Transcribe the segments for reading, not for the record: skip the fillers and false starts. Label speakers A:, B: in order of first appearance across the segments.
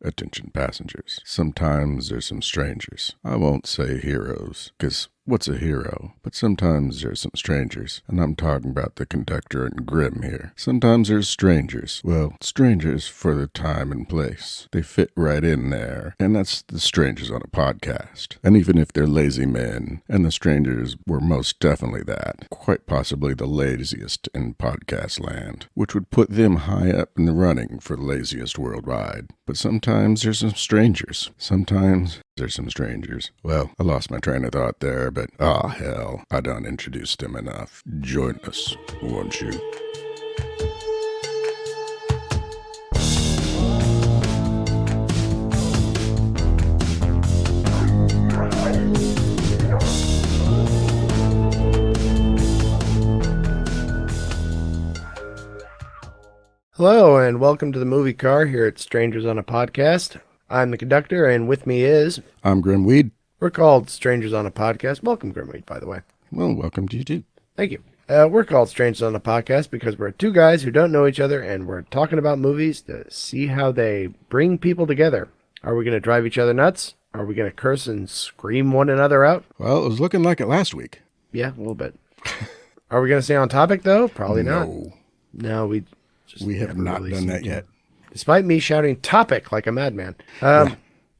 A: Attention passengers. Sometimes there's some strangers. I won't say heroes, because what's a hero? But sometimes there's some strangers, and I'm talking about the conductor and Grim here. Sometimes there's strangers. Well, strangers for the time and place. They fit right in there, and that's the strangers on a podcast. And even if they're lazy men, and the strangers were most definitely that, quite possibly the laziest in podcast land, which would put them high up in the running for the laziest worldwide. But sometimes there's some strangers. Sometimes there's some strangers. Well, I lost my train of thought there, but hell, I done introduced them enough. Join us, won't you?
B: Hello, and welcome to the Movie Car here at Strangers on a Podcast. I'm the conductor, and with me is...
A: I'm Grimweed.
B: We're called Strangers on a Podcast. Welcome, Grimweed, by the way.
A: Well, welcome to you too.
B: Thank you. We're called Strangers on a Podcast because we're two guys who don't know each other, and we're talking about movies to see how they bring people together. Are we going to drive each other nuts? Are we going to curse and scream one another out?
A: Well, it was looking like it last week.
B: Yeah, a little bit. Are we going to stay on topic, though? Probably not.
A: No, we have not done that yet.
B: Despite me shouting topic like a madman.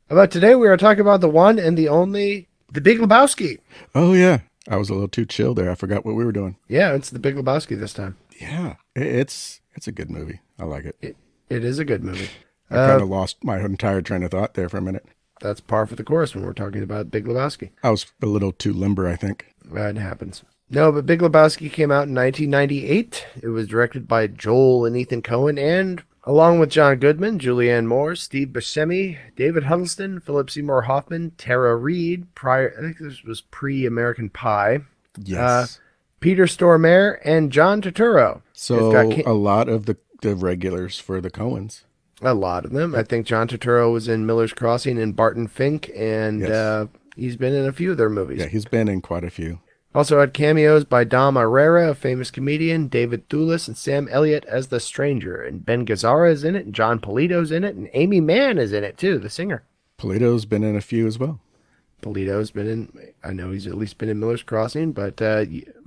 B: About today, we are talking about the one and the only, The Big Lebowski.
A: Oh, yeah. I was a little too chill there. I forgot what we were doing.
B: Yeah, it's The Big Lebowski this time.
A: Yeah, it's a good movie. I like it.
B: It is a good movie.
A: I kind of lost my entire train of thought there for a minute.
B: That's par for the course when we're talking about Big Lebowski.
A: I was a little too limber, I think.
B: It happens. No, but Big Lebowski came out in 1998. It was directed by Joel and Ethan Coen, and along with John Goodman, Julianne Moore, Steve Buscemi, David Huddleston, Philip Seymour Hoffman, Tara Reid, I think this was pre-American Pie.
A: Yes.
B: Peter Stormare, and John Turturro.
A: So a lot of the regulars for the Coens.
B: A lot of them. I think John Turturro was in Miller's Crossing and Barton Fink, and
A: Yes.
B: He's been in a few of their movies.
A: Yeah, he's been in quite a few.
B: Also had cameos by Dom Herrera, a famous comedian, David Thewlis, and Sam Elliott as the stranger. And Ben Gazzara is in it, and John Polito's in it, and Amy Mann is in it, too, the singer.
A: Polito's been in a few as well.
B: Polito's been in, I know he's at least been in Miller's Crossing, but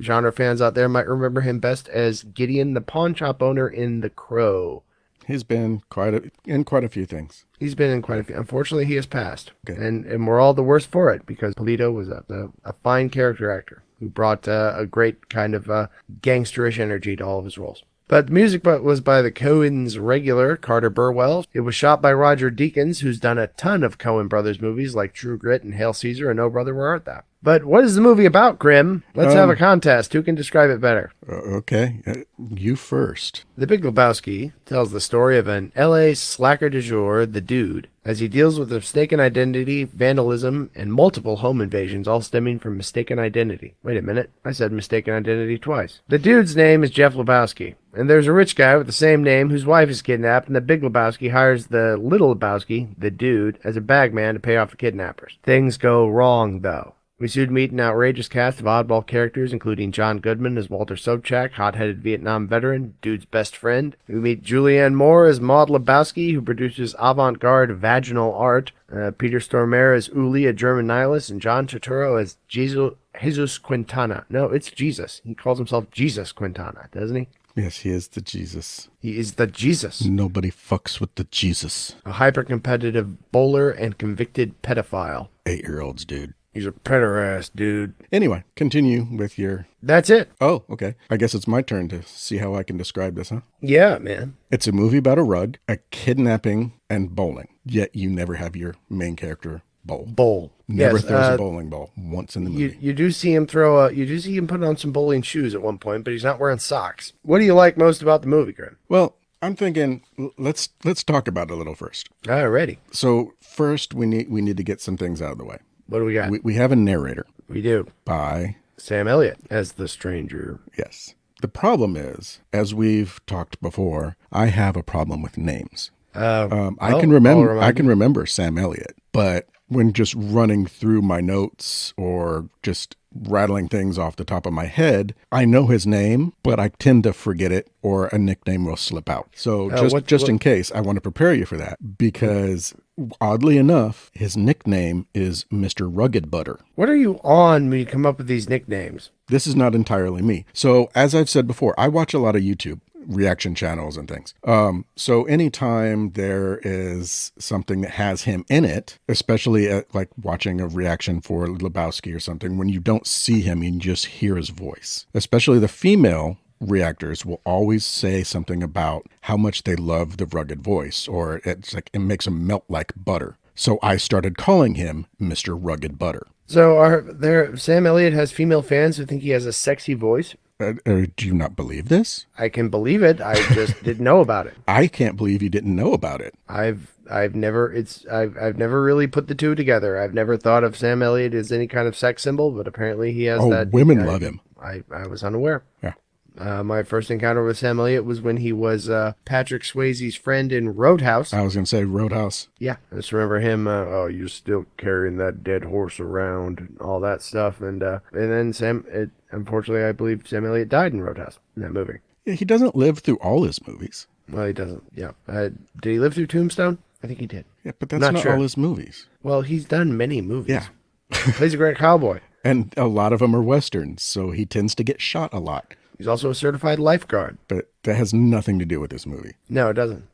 B: genre fans out there might remember him best as Gideon, the pawn shop owner in The Crow.
A: He's been in quite a few things.
B: He's been in quite a few. Unfortunately, he has passed.
A: Okay.
B: And we're all the worse for it, because Polito was a fine character actor who brought a great kind of gangsterish energy to all of his roles. But the music was by the Coens regular, Carter Burwell. It was shot by Roger Deakins, who's done a ton of Coen Brothers movies like True Grit and Hail Caesar and Oh Brother, Where Art Thou? But what is the movie about, Grim? Let's have a contest. Who can describe it better?
A: Okay, you first.
B: The Big Lebowski tells the story of an L.A. slacker du jour, the Dude, as he deals with mistaken identity, vandalism, and multiple home invasions, all stemming from mistaken identity. Wait a minute, I said mistaken identity twice. The Dude's name is Jeff Lebowski, and there's a rich guy with the same name whose wife is kidnapped, and the Big Lebowski hires the Little Lebowski, the Dude, as a bagman to pay off the kidnappers. Things go wrong, though. We soon meet an outrageous cast of oddball characters, including John Goodman as Walter Sobchak, hot-headed Vietnam veteran, Dude's best friend. We meet Julianne Moore as Maud Lebowski, who produces avant-garde vaginal art. Peter Stormare as Uli, a German nihilist, and John Turturro as Jesus Quintana. No, it's Jesus. He calls himself Jesus Quintana, doesn't he?
A: Yes, he is the Jesus.
B: He is the Jesus.
A: Nobody fucks with the Jesus.
B: A hyper-competitive bowler and convicted pedophile.
A: 8-year-olds, dude.
B: He's a pederast, dude.
A: Anyway, continue with your...
B: That's it.
A: Oh, okay. I guess it's my turn to see how I can describe this, huh?
B: Yeah, man.
A: It's a movie about a rug, a kidnapping, and bowling. Yet you never have your main character bowl. Never throws a bowling ball once in the movie.
B: You do see him put on some bowling shoes at one point, but he's not wearing socks. What do you like most about the movie, Grim?
A: Well, I'm thinking let's talk about it a little first.
B: Alrighty.
A: So first we need to get some things out of the way.
B: What do we got?
A: We have a narrator.
B: We do.
A: By
B: Sam Elliott as the stranger.
A: Yes. The problem is, as we've talked before, I have a problem with names. I can remember Sam Elliott, but when just running through my notes or just rattling things off the top of my head, I know his name, but I tend to forget it or a nickname will slip out. So just in case, I want to prepare you for that because oddly enough, his nickname is Mr. Rugged Butter.
B: What are you on when you come up with these nicknames?
A: This is not entirely me. So as I've said before, I watch a lot of YouTube reaction channels and things. So anytime there is something that has him in it, especially like watching a reaction for Lebowski or something, when you don't see him, you just hear his voice. Especially the female reactors will always say something about how much they love the rugged voice, or it's like it makes them melt like butter. So I started calling him Mr. Rugged Butter.
B: So Sam Elliott has female fans who think he has a sexy voice?
A: Do you not believe this?
B: I can believe it. I just didn't know about it.
A: I can't believe you didn't know about it.
B: I've never really put the two together. I've never thought of Sam Elliott as any kind of sex symbol, but apparently he has that.
A: Women love him.
B: I was unaware.
A: Yeah.
B: My first encounter with Sam Elliott was when he was Patrick Swayze's friend in Roadhouse.
A: I was going to say Roadhouse.
B: Yeah, I just remember him, you're still carrying that dead horse around, and all that stuff. And then unfortunately, I believe Sam Elliott died in Roadhouse, in that movie.
A: Yeah, he doesn't live through all his movies.
B: Well, he doesn't, yeah. Did he live through Tombstone? I think he did.
A: Yeah, but that's not all his movies.
B: Well, he's done many movies.
A: Yeah.
B: He plays a great cowboy.
A: And a lot of them are Westerns, so he tends to get shot a lot.
B: He's also a certified lifeguard.
A: But that has nothing to do with this movie.
B: No, it doesn't.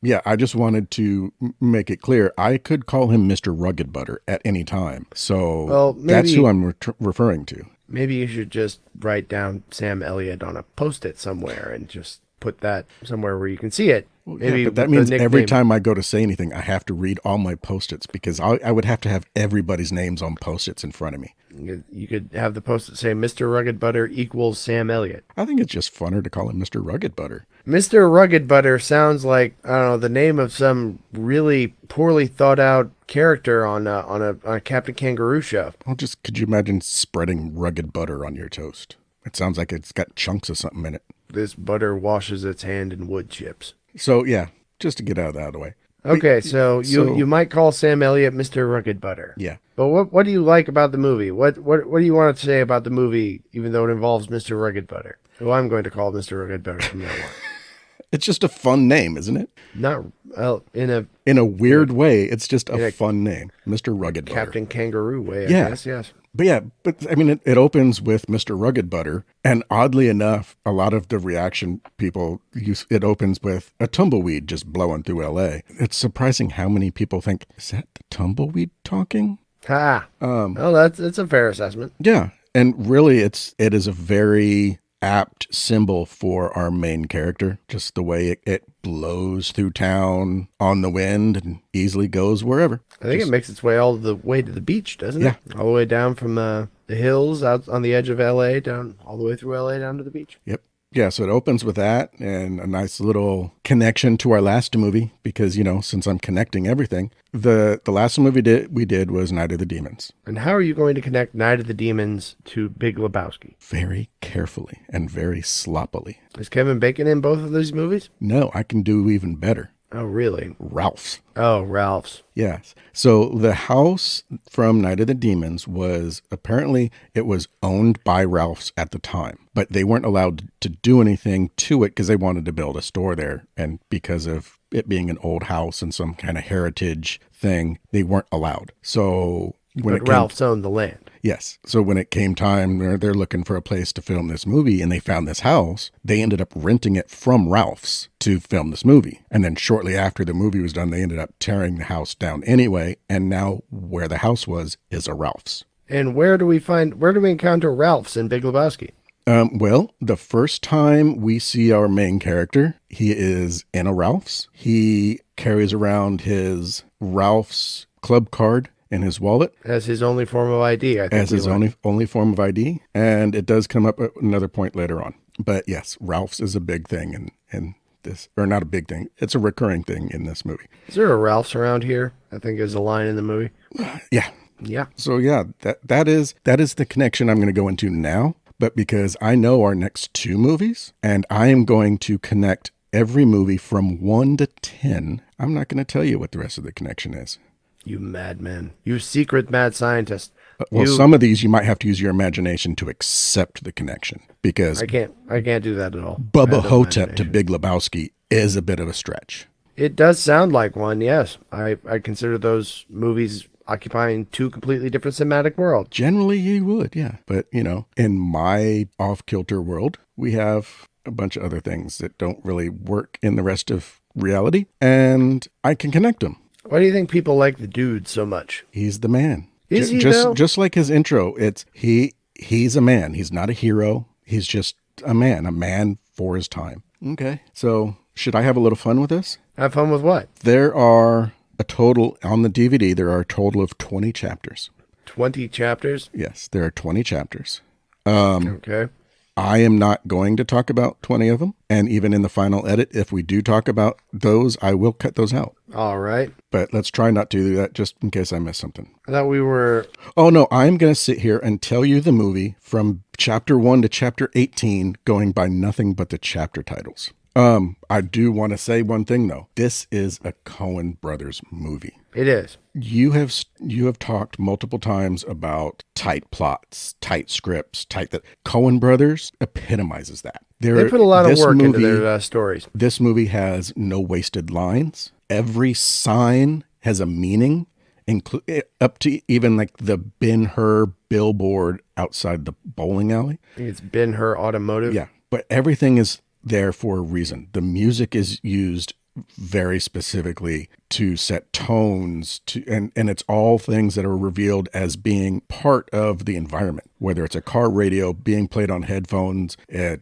A: Yeah, I just wanted to make it clear. I could call him Mr. Rugged Butter at any time. So that's who I'm referring to.
B: Maybe you should just write down Sam Elliott on a Post-it somewhere and just put that somewhere where you can see it. Maybe
A: yeah, but that means every time I go to say anything, I have to read all my Post-its because I would have to have everybody's names on Post-its in front of me.
B: You could have the Post-it say Mr. Rugged Butter equals Sam Elliott.
A: I think it's just funner to call him Mr. Rugged Butter.
B: Mr. Rugged Butter sounds like, I don't know, the name of some really poorly thought out character on a Captain Kangaroo show.
A: Well, could you imagine spreading rugged butter on your toast? It sounds like it's got chunks of something in it.
B: This butter washes its hand in wood chips.
A: So, yeah, just to get out of the way.
B: Okay, so you might call Sam Elliott Mr. Rugged Butter.
A: Yeah.
B: But what do you like about the movie? What do you want to say about the movie, even though it involves Mr. Rugged Butter? Who I'm going to call Mr. Rugged Butter from now on.
A: It's just a fun name, isn't it?
B: Not in
A: a weird way. It's just a fun name, Mr. Rugged Butter.
B: Captain Kangaroo way, I guess. Yes.
A: But I mean, it opens with Mr. Rugged Butter, and oddly enough, a lot of the reaction people it opens with a tumbleweed just blowing through L.A. It's surprising how many people think, is that the tumbleweed talking?
B: Ha! That's a fair assessment.
A: Yeah, and really, it is a very apt symbol for our main character. Just the way it blows through town on the wind and easily goes wherever.
B: I think it makes its way all the way to the beach, doesn't it?
A: Yeah.
B: All the way down from the hills out on the edge of LA, down all the way through LA down to the beach.
A: Yep. Yeah, so it opens with that and a nice little connection to our last movie because, since I'm connecting everything, the last movie we did was Night of the Demons.
B: And how are you going to connect Night of the Demons to Big Lebowski?
A: Very carefully and very sloppily.
B: Is Kevin Bacon in both of these movies?
A: No, I can do even better.
B: Oh, really?
A: Ralph's.
B: Oh, Ralph's.
A: Yes. So the house from Night of the Demons apparently it was owned by Ralph's at the time, but they weren't allowed to do anything to it because they wanted to build a store there. And because of it being an old house and some kind of heritage thing, they weren't allowed. So
B: Ralph's owned the land.
A: Yes. So when it came time, they're looking for a place to film this movie and they found this house, they ended up renting it from Ralph's to film this movie. And then shortly after the movie was done, they ended up tearing the house down anyway. And now where the house was is a Ralph's.
B: And where do we encounter Ralph's in Big Lebowski?
A: Well, the first time we see our main character, he is in a Ralph's. He carries around his Ralph's club card in his wallet.
B: As his only form of ID, I think.
A: As his only form of ID. And it does come up at another point later on. But yes, Ralph's is a big thing in this, or not a big thing. It's a recurring thing in this movie.
B: Is there a Ralph's around here? I think is a line in the movie.
A: Yeah.
B: Yeah.
A: So yeah, that is the connection I'm going to go into now. But because I know our next two movies, and I am going to connect every movie from 1 to 10, I'm not going to tell you what the rest of the connection is.
B: You madman. You secret mad scientist.
A: Well, some of these you might have to use your imagination to accept the connection, because
B: I can't do that at all. I
A: Bubba
B: have no
A: Hotep to
B: imagination.
A: Big Lebowski is a bit of a stretch.
B: It does sound like one, yes. I consider those movies occupying two completely different cinematic worlds.
A: Generally, you would, yeah. But, in my off-kilter world, we have a bunch of other things that don't really work in the rest of reality, and I can connect them.
B: Why do you think people like the dude so much?
A: He's the man.
B: Is he,
A: just
B: though?
A: just like his intro, he's a man. He's not a hero. He's just a man for his time. Okay. So, should I have a little fun with this?
B: Have fun with what?
A: There are a total on the DVD, there are a total of 20 chapters.
B: 20 chapters?
A: Yes, there are 20 chapters.
B: Okay.
A: I am not going to talk about 20 of them. And even in the final edit, if we do talk about those, I will cut those out.
B: All right.
A: But let's try not to do that just in case I miss something.
B: I thought we were...
A: Oh, no, I'm going to sit here and tell you the movie from chapter 1 to chapter 18, going by nothing but the chapter titles. I do want to say one thing, though. This is a Coen Brothers movie.
B: It is.
A: You have talked multiple times about tight plots, tight scripts, that Coen Brothers epitomizes that.
B: They put a lot of work into their stories.
A: This movie has no wasted lines. Every sign has a meaning, up to even like the Ben-Hur billboard outside the bowling alley.
B: I think it's Ben-Hur Automotive.
A: Yeah, but everything is there for a reason. The music is used very specifically to set tones and it's all things that are revealed as being part of the environment, whether it's a car radio being played on headphones,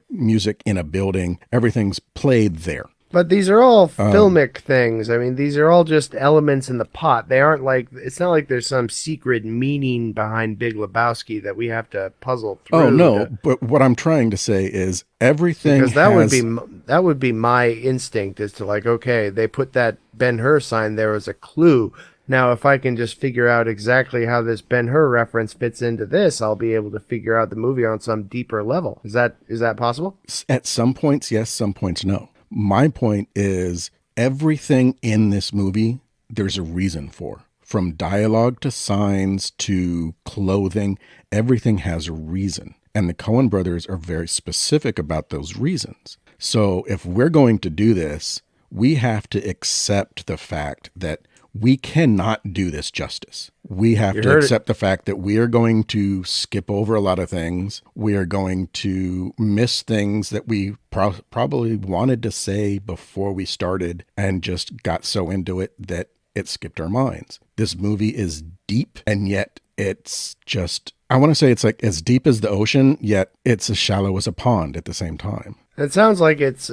A: music in a building, everything's played there.
B: But these are all filmic things. I mean, these are all just elements in the pot. They aren't like, it's not like there's some secret meaning behind Big Lebowski that we have to puzzle through.
A: Oh, no. But what I'm trying to say is everything
B: because that would be my instinct, is to like, okay, they put that Ben-Hur sign there as a clue. Now, if I can just figure out exactly how this Ben-Hur reference fits into this, I'll be able to figure out the movie on some deeper level. Is that possible?
A: At some points, yes. Some points, no. My point is everything in this movie, there's a reason for. From dialogue to signs to clothing, everything has a reason. And the Coen brothers are very specific about those reasons. So if we're going to do this, we have to accept the fact that we cannot do this justice. We have to accept the fact that we are going to skip over a lot of things. We are going to miss things that we probably wanted to say before we started and just got so into it that it skipped our minds. This movie is deep, and yet it's just, I want to say it's like as deep as the ocean, yet it's as shallow as a pond at the same time.
B: It sounds like it's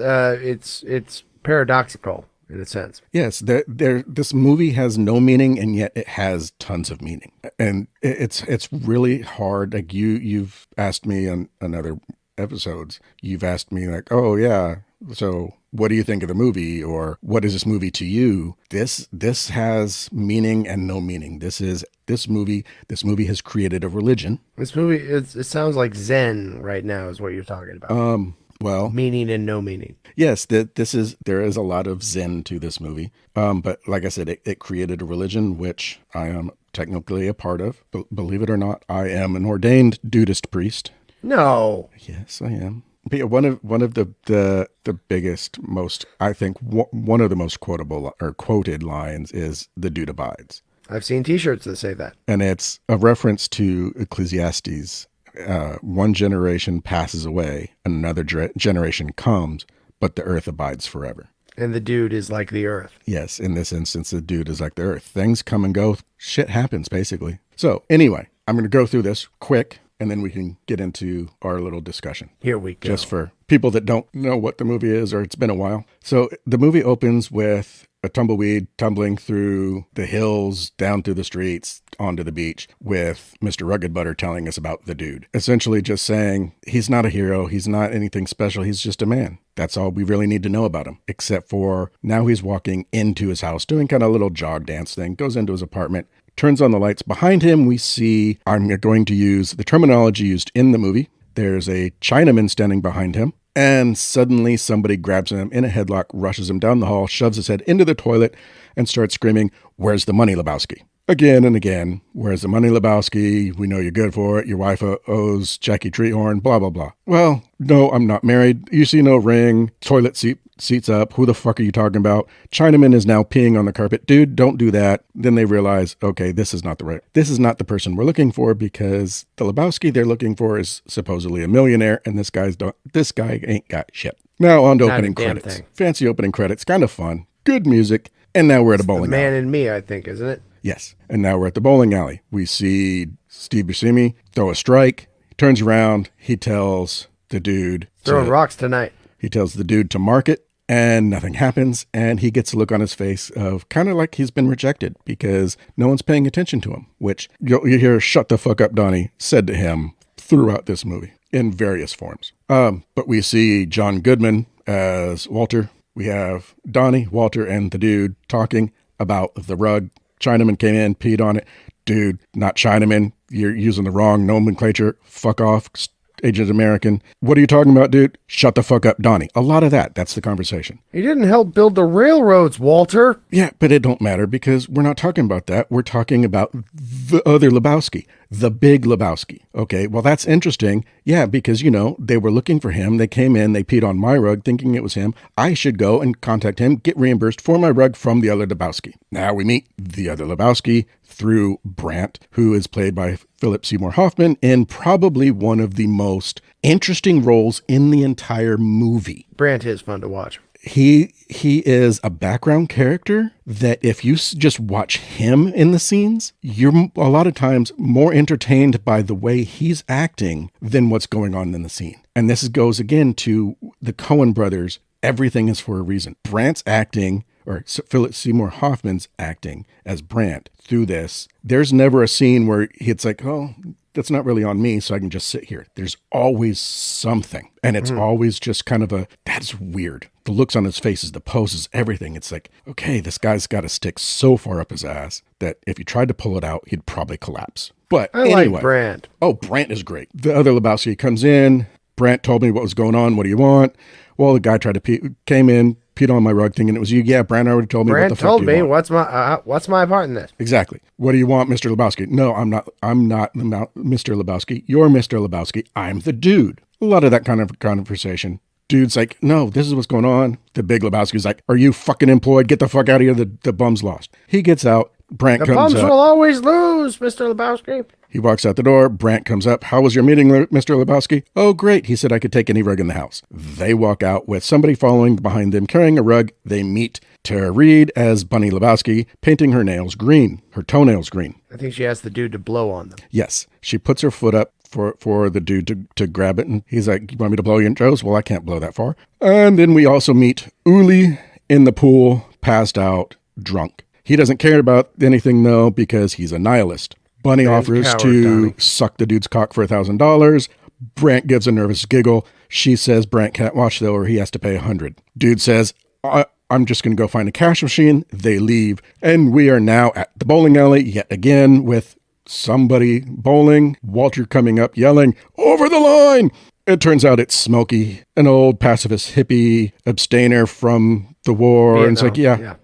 B: paradoxical. In a sense.
A: Yes, this movie has no meaning, and yet it has tons of meaning. And it's really hard. Like you've asked me on other episodes, you've asked me like, oh yeah, so what do you think of the movie? Or what is this movie to you? This has meaning and no meaning. This movie has created a religion.
B: This movie, it sounds like Zen right now is what you're talking about.
A: Well,
B: meaning and no meaning.
A: Yes, there is a lot of Zen to this movie. But like I said, it created a religion, which I am technically a part of. Believe it or not, I am an ordained Dudist priest.
B: No.
A: Yes, I am. But yeah, one of the biggest, most, I think one of the most quotable or quoted lines is "The dude abides."
B: I've seen T-shirts that say that,
A: and it's a reference to Ecclesiastes. One generation passes away, and another generation comes, but the earth abides forever.
B: And the dude is like the earth.
A: Yes, in this instance, the dude is like the earth. Things come and go. Shit happens, basically. So anyway, I'm going to go through this quick, and then we can get into our little discussion.
B: Here we go.
A: Just for people that don't know what the movie is, or it's been a while. So the movie opens with a tumbleweed tumbling through the hills, down through the streets, onto the beach, with Mr. Rugged Butter telling us about the dude. Essentially just saying, he's not a hero, he's not anything special, he's just a man. That's all we really need to know about him. Except for now he's walking into his house, doing kind of a little jog dance thing, goes into his apartment, turns on the lights. Behind him we see, I'm going to use the terminology used in the movie, there's a Chinaman standing behind him, And suddenly somebody grabs him in a headlock, rushes him down the hall, shoves his head into the toilet, and starts screaming, "Where's the money, Lebowski?" Again and again. "Where's the money, Lebowski? We know you're good for it. Your wife owes Jackie Treehorn, blah, blah, blah." "Well, no, I'm not married. You see no ring. Toilet seats up. Who the fuck are you talking about? Chinaman is now peeing on the carpet. Dude, don't do that." Then they realize, okay, this is not the person we're looking for, because the Lebowski they're looking for is supposedly a millionaire, and this guy ain't got shit. Now on to
B: Not a
A: opening
B: damn
A: credits.
B: thing.
A: Fancy opening credits. Kind of fun. Good music. And now we're at a
B: The
A: bowling
B: Man
A: alley.
B: in Me, I think, isn't it?
A: Yes. And now we're at the bowling alley. We see Steve Buscemi throw a strike. He turns around. He tells the dude
B: Throwing rocks tonight.
A: to mark it, and nothing happens. And he gets a look on his face of kind of like he's been rejected because no one's paying attention to him, which you hear "Shut the fuck up, Donnie" said to him throughout this movie in various forms. But we see John Goodman as Walter. We have Donnie, Walter, and the dude talking about the rug. Chinaman came in, peed on it. "Dude, not Chinaman. You're using the wrong nomenclature. Fuck off, Agent American. What are you talking about, dude? Shut the fuck up, Donnie." A lot of that. That's the conversation.
B: You didn't help build the railroads, Walter.
A: Yeah, but it don't matter because we're not talking about that. We're talking about the other Lebowski, the Big Lebowski. Okay, well, that's interesting. Yeah, because, they were looking for him. They came in, they peed on my rug thinking it was him. I should go and contact him, get reimbursed for my rug from the other Lebowski. Now we meet the other Lebowski through Brandt, who is played by Philip Seymour Hoffman in probably one of the most interesting roles in the entire movie.
B: Brandt is fun to watch.
A: He is a background character that if you just watch him in the scenes, you're a lot of times more entertained by the way he's acting than what's going on in the scene. And this goes again to the Coen brothers. Everything is for a reason. Brandt's acting, or Philip Seymour Hoffman's acting as Brandt through this, there's never a scene where it's like, oh, that's not really on me, so I can just sit here. There's always something. And it's always just kind of that's weird. The looks on his faces, the poses, everything. It's like, okay, this guy's got a stick so far up his ass that if you tried to pull it out, he'd probably collapse. But
B: I
A: anyway.
B: like Brandt.
A: Oh, Brandt is great. The other Lebowski comes in. Brandt told me what was going on. "What do you want?" Well, the guy came in, peed on my rug thinking it was you. "Yeah, Brandt already told me
B: Brandt
A: what the fuck
B: told
A: do you
B: me
A: want?"
B: what's my part in this.
A: Exactly. "What do you want, Mr. Lebowski?" "No, I'm not Mr. Lebowski. You're Mr. Lebowski. I'm the dude." A lot of that kind of conversation. Dude's like, "No, this is what's going on." The Big Lebowski's like, "Are you fucking employed? Get the fuck out of here. The bum's lost." He gets out. Brandt
B: The
A: comes
B: bums
A: up.
B: will always lose, Mr. Lebowski.
A: He walks out the door. Brandt comes up. "How was your meeting, Mr. Lebowski?" "Oh, great. He said I could take any rug in the house." They walk out with somebody following behind them carrying a rug. They meet Tara Reid as Bunny Lebowski, painting her toenails green.
B: I think she asked the dude to blow on them.
A: Yes. She puts her foot up for the dude to grab it. And he's like, "You want me to blow your nose?" "Well, I can't blow that far." And then we also meet Uli in the pool, passed out, drunk. He doesn't care about anything, though, because he's a nihilist. Bunny offers
B: coward,
A: to
B: Donnie.
A: suck the dude's cock for $1,000. Brandt gives a nervous giggle. She says Brandt can't watch, though, or he has to pay $100. Dude says, I'm just going to go find a cash machine." They leave. And we are now at the bowling alley yet again with somebody bowling. Walter coming up yelling, "Over the line!" It turns out it's Smokey, an old pacifist hippie abstainer from the war. And it's like,
B: Vietnam,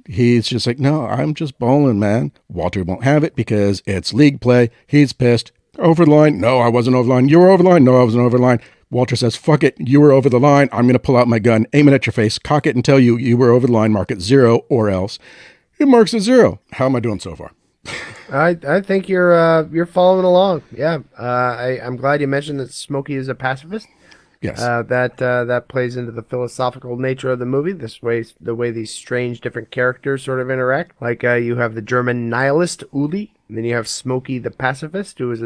A: he's just like, "No, I'm just bowling, man." Walter won't have it because it's league play. He's pissed. "Over the line?" "No, I wasn't over the line." "You were over the line?" "No, I wasn't over the line." Walter says, "Fuck it. You were over the line. I'm going to pull out my gun, aim it at your face, cock it, and tell you you were over the line. Mark it 0 or else." It marks it 0. How am I doing so far?
B: I think you're following along. Yeah. I'm glad you mentioned that Smokey is a pacifist.
A: Yes.
B: That plays into the philosophical nature of the movie. The way these strange different characters sort of interact. Like you have the German nihilist Uli, and then you have Smokey the pacifist, who is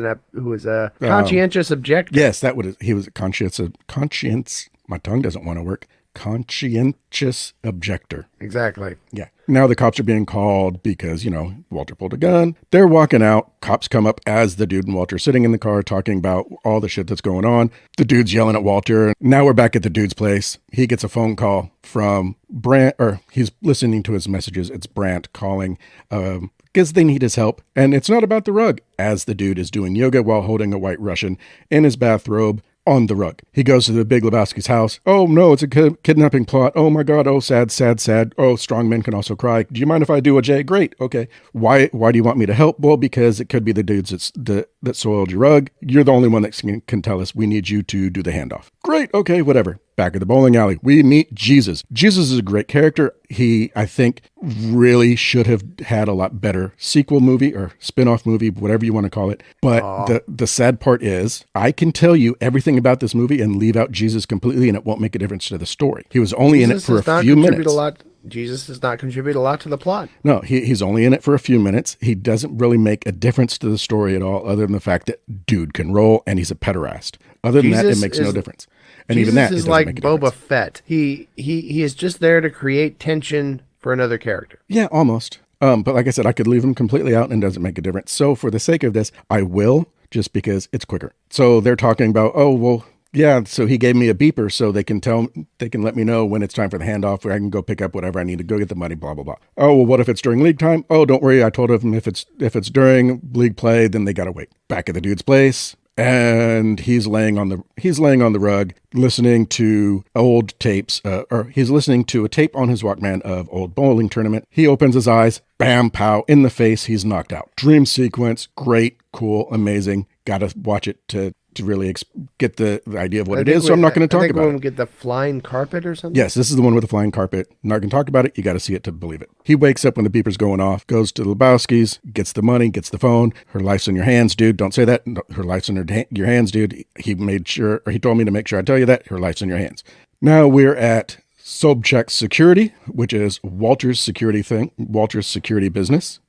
B: a conscientious objector.
A: Yes, he was a conscience. My tongue doesn't want to work. Conscientious objector.
B: Exactly.
A: Yeah. Now the cops are being called because, Walter pulled a gun. They're walking out. Cops come up as the dude and Walter are sitting in the car talking about all the shit that's going on. The dude's yelling at Walter. Now we're back at the dude's place. He gets a phone call from Brandt, or he's listening to his messages. It's Brandt calling because they need his help. And it's not about the rug, as the dude is doing yoga while holding a white Russian in his bathrobe. on the rug. He goes to the Big Lebowski's house. Oh no, it's a kidnapping plot. Oh my God. Oh, sad, sad, sad. Oh, strong men can also cry. Do you mind if I do a J? Great. Okay. Why do you want me to help? Well, because it could be the dudes that soiled your rug. You're the only one that can tell us. We need you to do the handoff. Great. Okay, whatever. Back at the bowling alley, we meet Jesus. Jesus is a great character. He, I think, really should have had a lot better sequel movie or spin-off movie, whatever you want to call it. But the sad part is, I can tell you everything about this movie and leave out Jesus completely, and it won't make a difference to the story. He was only in it for a few minutes.
B: Jesus does not contribute a lot to the plot.
A: No, he's only in it for a few minutes. He doesn't really make a difference to the story at all, other than the fact that dude can roll and he's a pederast. Other than that, it makes no difference. And
B: Jesus
A: even that
B: is like Boba Fett. He is just there to create tension for another character.
A: Yeah, almost. But like I said, I could leave him completely out and it doesn't make a difference. So for the sake of this, I will, just because it's quicker. So they're talking about, oh, well, yeah, so he gave me a beeper so they can let me know when it's time for the handoff, where I can go pick up whatever I need to go get the money, blah, blah, blah. Oh, well, what if it's during league time? Oh, don't worry. I told him if it's during league play, then they got to wait. Back at the dude's place. And he's laying on the rug, listening to old tapes, or he's listening to a tape on his Walkman of old bowling tournament. He opens his eyes, bam, pow, in the face. He's knocked out. Dream sequence, great, cool, amazing. Got to watch it to really get the idea of what it is. So I'm not going to talk about it.
B: When we get the flying carpet or something?
A: Yes, this is the one with the flying carpet. Not going to talk about it. You got to see it to believe it. He wakes up when the beeper's going off, goes to the Lebowski's, gets the money, gets the phone. Her life's in your hands, dude. Don't say that. Her life's in your hands, dude. He told me to make sure I tell you that. Her life's in your hands. Now we're at Sobchak Security, which is Walter's security business.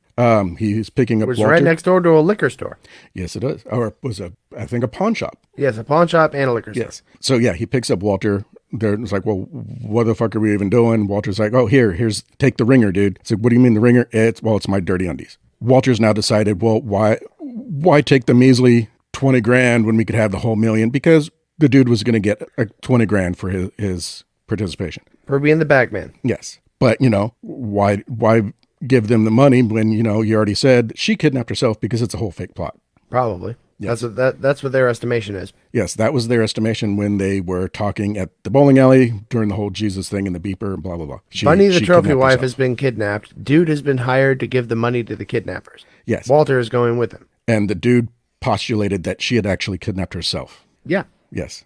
A: He's picking up Walter.
B: It was right next door to a liquor store.
A: Yes, it is. Or it was I think a pawn shop.
B: Yes, a pawn shop and a liquor store.
A: Yes. So yeah, he picks up Walter. It's like, well, what the fuck are we even doing? Walter's like, oh, here's take the ringer, dude. It's like, what do you mean the ringer? It's my dirty undies. Walter's now decided, well, why take the measly 20 grand when we could have the whole million? Because the dude was going to get 20 grand for his participation. For
B: being the bagman.
A: Yes. But, why give them the money when, you already said she kidnapped herself, because it's a whole fake plot.
B: Probably. Yes. That's what their estimation is.
A: Yes, that was their estimation when they were talking at the bowling alley during the whole Jesus thing and the beeper and blah, blah, blah.
B: Bunny the trophy wife has been kidnapped. Dude has been hired to give the money to the kidnappers.
A: Yes.
B: Walter is going with him.
A: And the dude postulated that she had actually kidnapped herself.
B: Yeah.
A: Yes.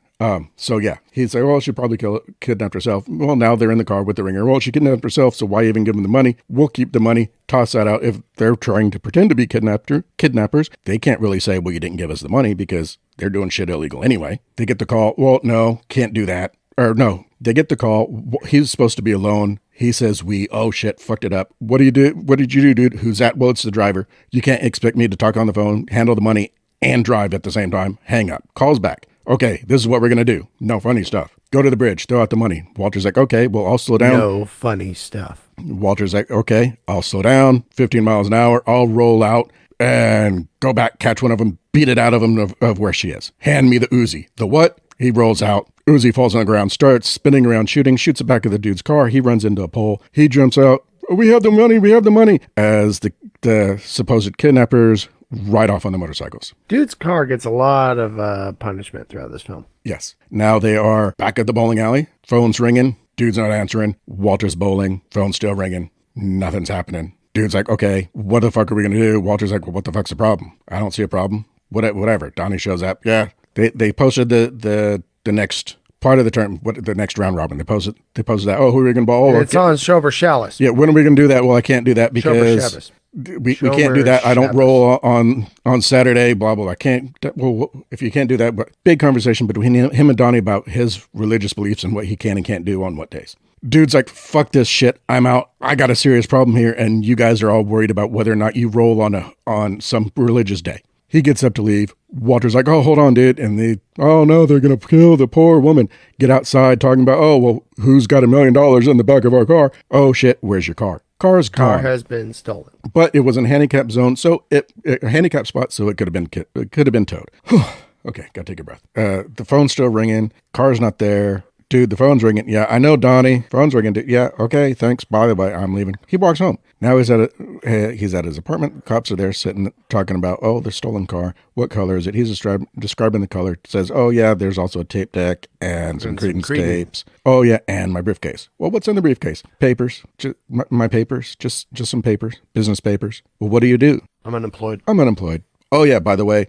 A: So yeah, he's like, well, she probably kidnapped herself. Well, now they're in the car with the ringer. Well, she kidnapped herself, so why even give them the money? We'll keep the money, toss that out. If they're trying to pretend to be kidnappers, they can't really say, well, you didn't give us the money, because they're doing shit illegal anyway. They get the call. Well, no, can't do that. Or no, they get the call. He's supposed to be alone. He says, oh shit, fucked it up. What do you do? What did you do, dude? Who's that? Well, it's the driver. You can't expect me to talk on the phone, handle the money, and drive at the same time. Hang up. Calls back. Okay, this is what we're going to do. No funny stuff. Go to the bridge. Throw out the money. Walter's like, okay, well, I'll slow down.
B: No funny stuff.
A: Walter's like, okay, I'll slow down. 15 miles an hour. I'll roll out and go back, catch one of them, beat it out of them of where she is. Hand me the Uzi. The what? He rolls out. Uzi falls on the ground, starts spinning around, shoots it back at the dude's car. He runs into a pole. He jumps out. We have the money. We have the money. As the supposed kidnappers ride off on the motorcycles.
B: Dude's car gets a lot of punishment throughout this film.
A: Yes. Now they are back at the bowling alley. Phone's ringing. Dude's not answering. Walter's bowling. Phone's still ringing. Nothing's happening. Dude's like, okay, what the fuck are we going to do? Walter's like, well, what the fuck's the problem? I don't see a problem. Whatever. Donnie shows up. Yeah. They posted the next part of the term, the next round robin. They posted that. Oh, who are we going to bowl?
B: It's on Shover Chalice.
A: Yeah. When are we going to do that? Well, I can't do that because we can't do that. I don't roll on Saturday, blah, blah, blah. I can't. Well, if you can't do that, but big conversation between him and Donnie about his religious beliefs and what he can and can't do on what days. Dude's like, fuck this shit. I'm out. I got a serious problem here. And you guys are all worried about whether or not you roll on some religious day. He gets up to leave. Walter's like, oh, hold on, dude. And oh no, they're going to kill the poor woman. Get outside talking about, oh, well, who's got $1 million in the back of our car? Oh shit, where's your car? Car's gone.
B: Car has been stolen.
A: But it was in a handicap zone, so a handicap spot, so it could have been towed. Okay, gotta take a breath. The phone's still ringing. Car's not there. Dude, the phone's ringing. Yeah, I know, Donnie. Phone's ringing. Yeah, okay, thanks. By the way, I'm leaving. He walks home. Now he's at his apartment. Cops are there sitting, talking about, oh, the stolen car. What color is it? He's describing the color. Says, oh, yeah, there's also a tape deck and some Creedence tapes. Oh, yeah, and my briefcase. Well, what's in the briefcase? Papers. Just my papers. Just some papers. Business papers. Well, what do you do?
B: I'm unemployed.
A: Oh, yeah, by the way,